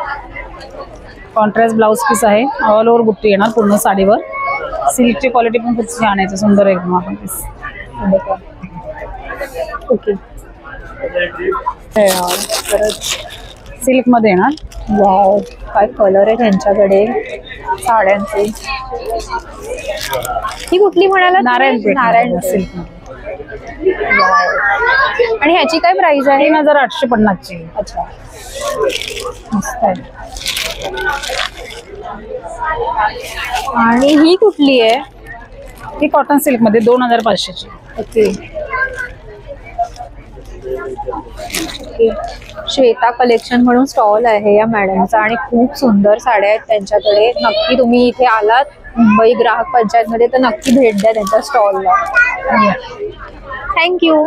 कॉन्ट्रास्ट ब्लाउज पीस आहे, ऑल ओव्हर बुट्टी येणार पूर्ण साडीवर. सिल्कची क्वालिटी पण खूप छान आहे, सुंदर आहे एकदम. आपण पीस ओके. सिल्क मध्ये येणार. वाव, काय कलर आहे त्यांच्याकडे साड्यांचे. ही कुठली म्हणाला? नारायणपेठ. नारायणपेठ. सिल्क. आणि ह्याची काय प्राइस आहे? 3850ची. अच्छा, मस्त आहे. आणि ही कुठली आहे? ही कॉटन सिल्क मध्ये 2500ची. ओके. श्वेता कलेक्शन म्हणून स्टॉल आहे या मॅडमचा आणि खूप सुंदर साड्या आहेत त्यांच्याकडे. नक्की तुम्ही इथे आलात मुंबई ग्राहक पंचायत मध्ये तर नक्की भेट द्या त्यांच्या स्टॉलला. थँक्यू.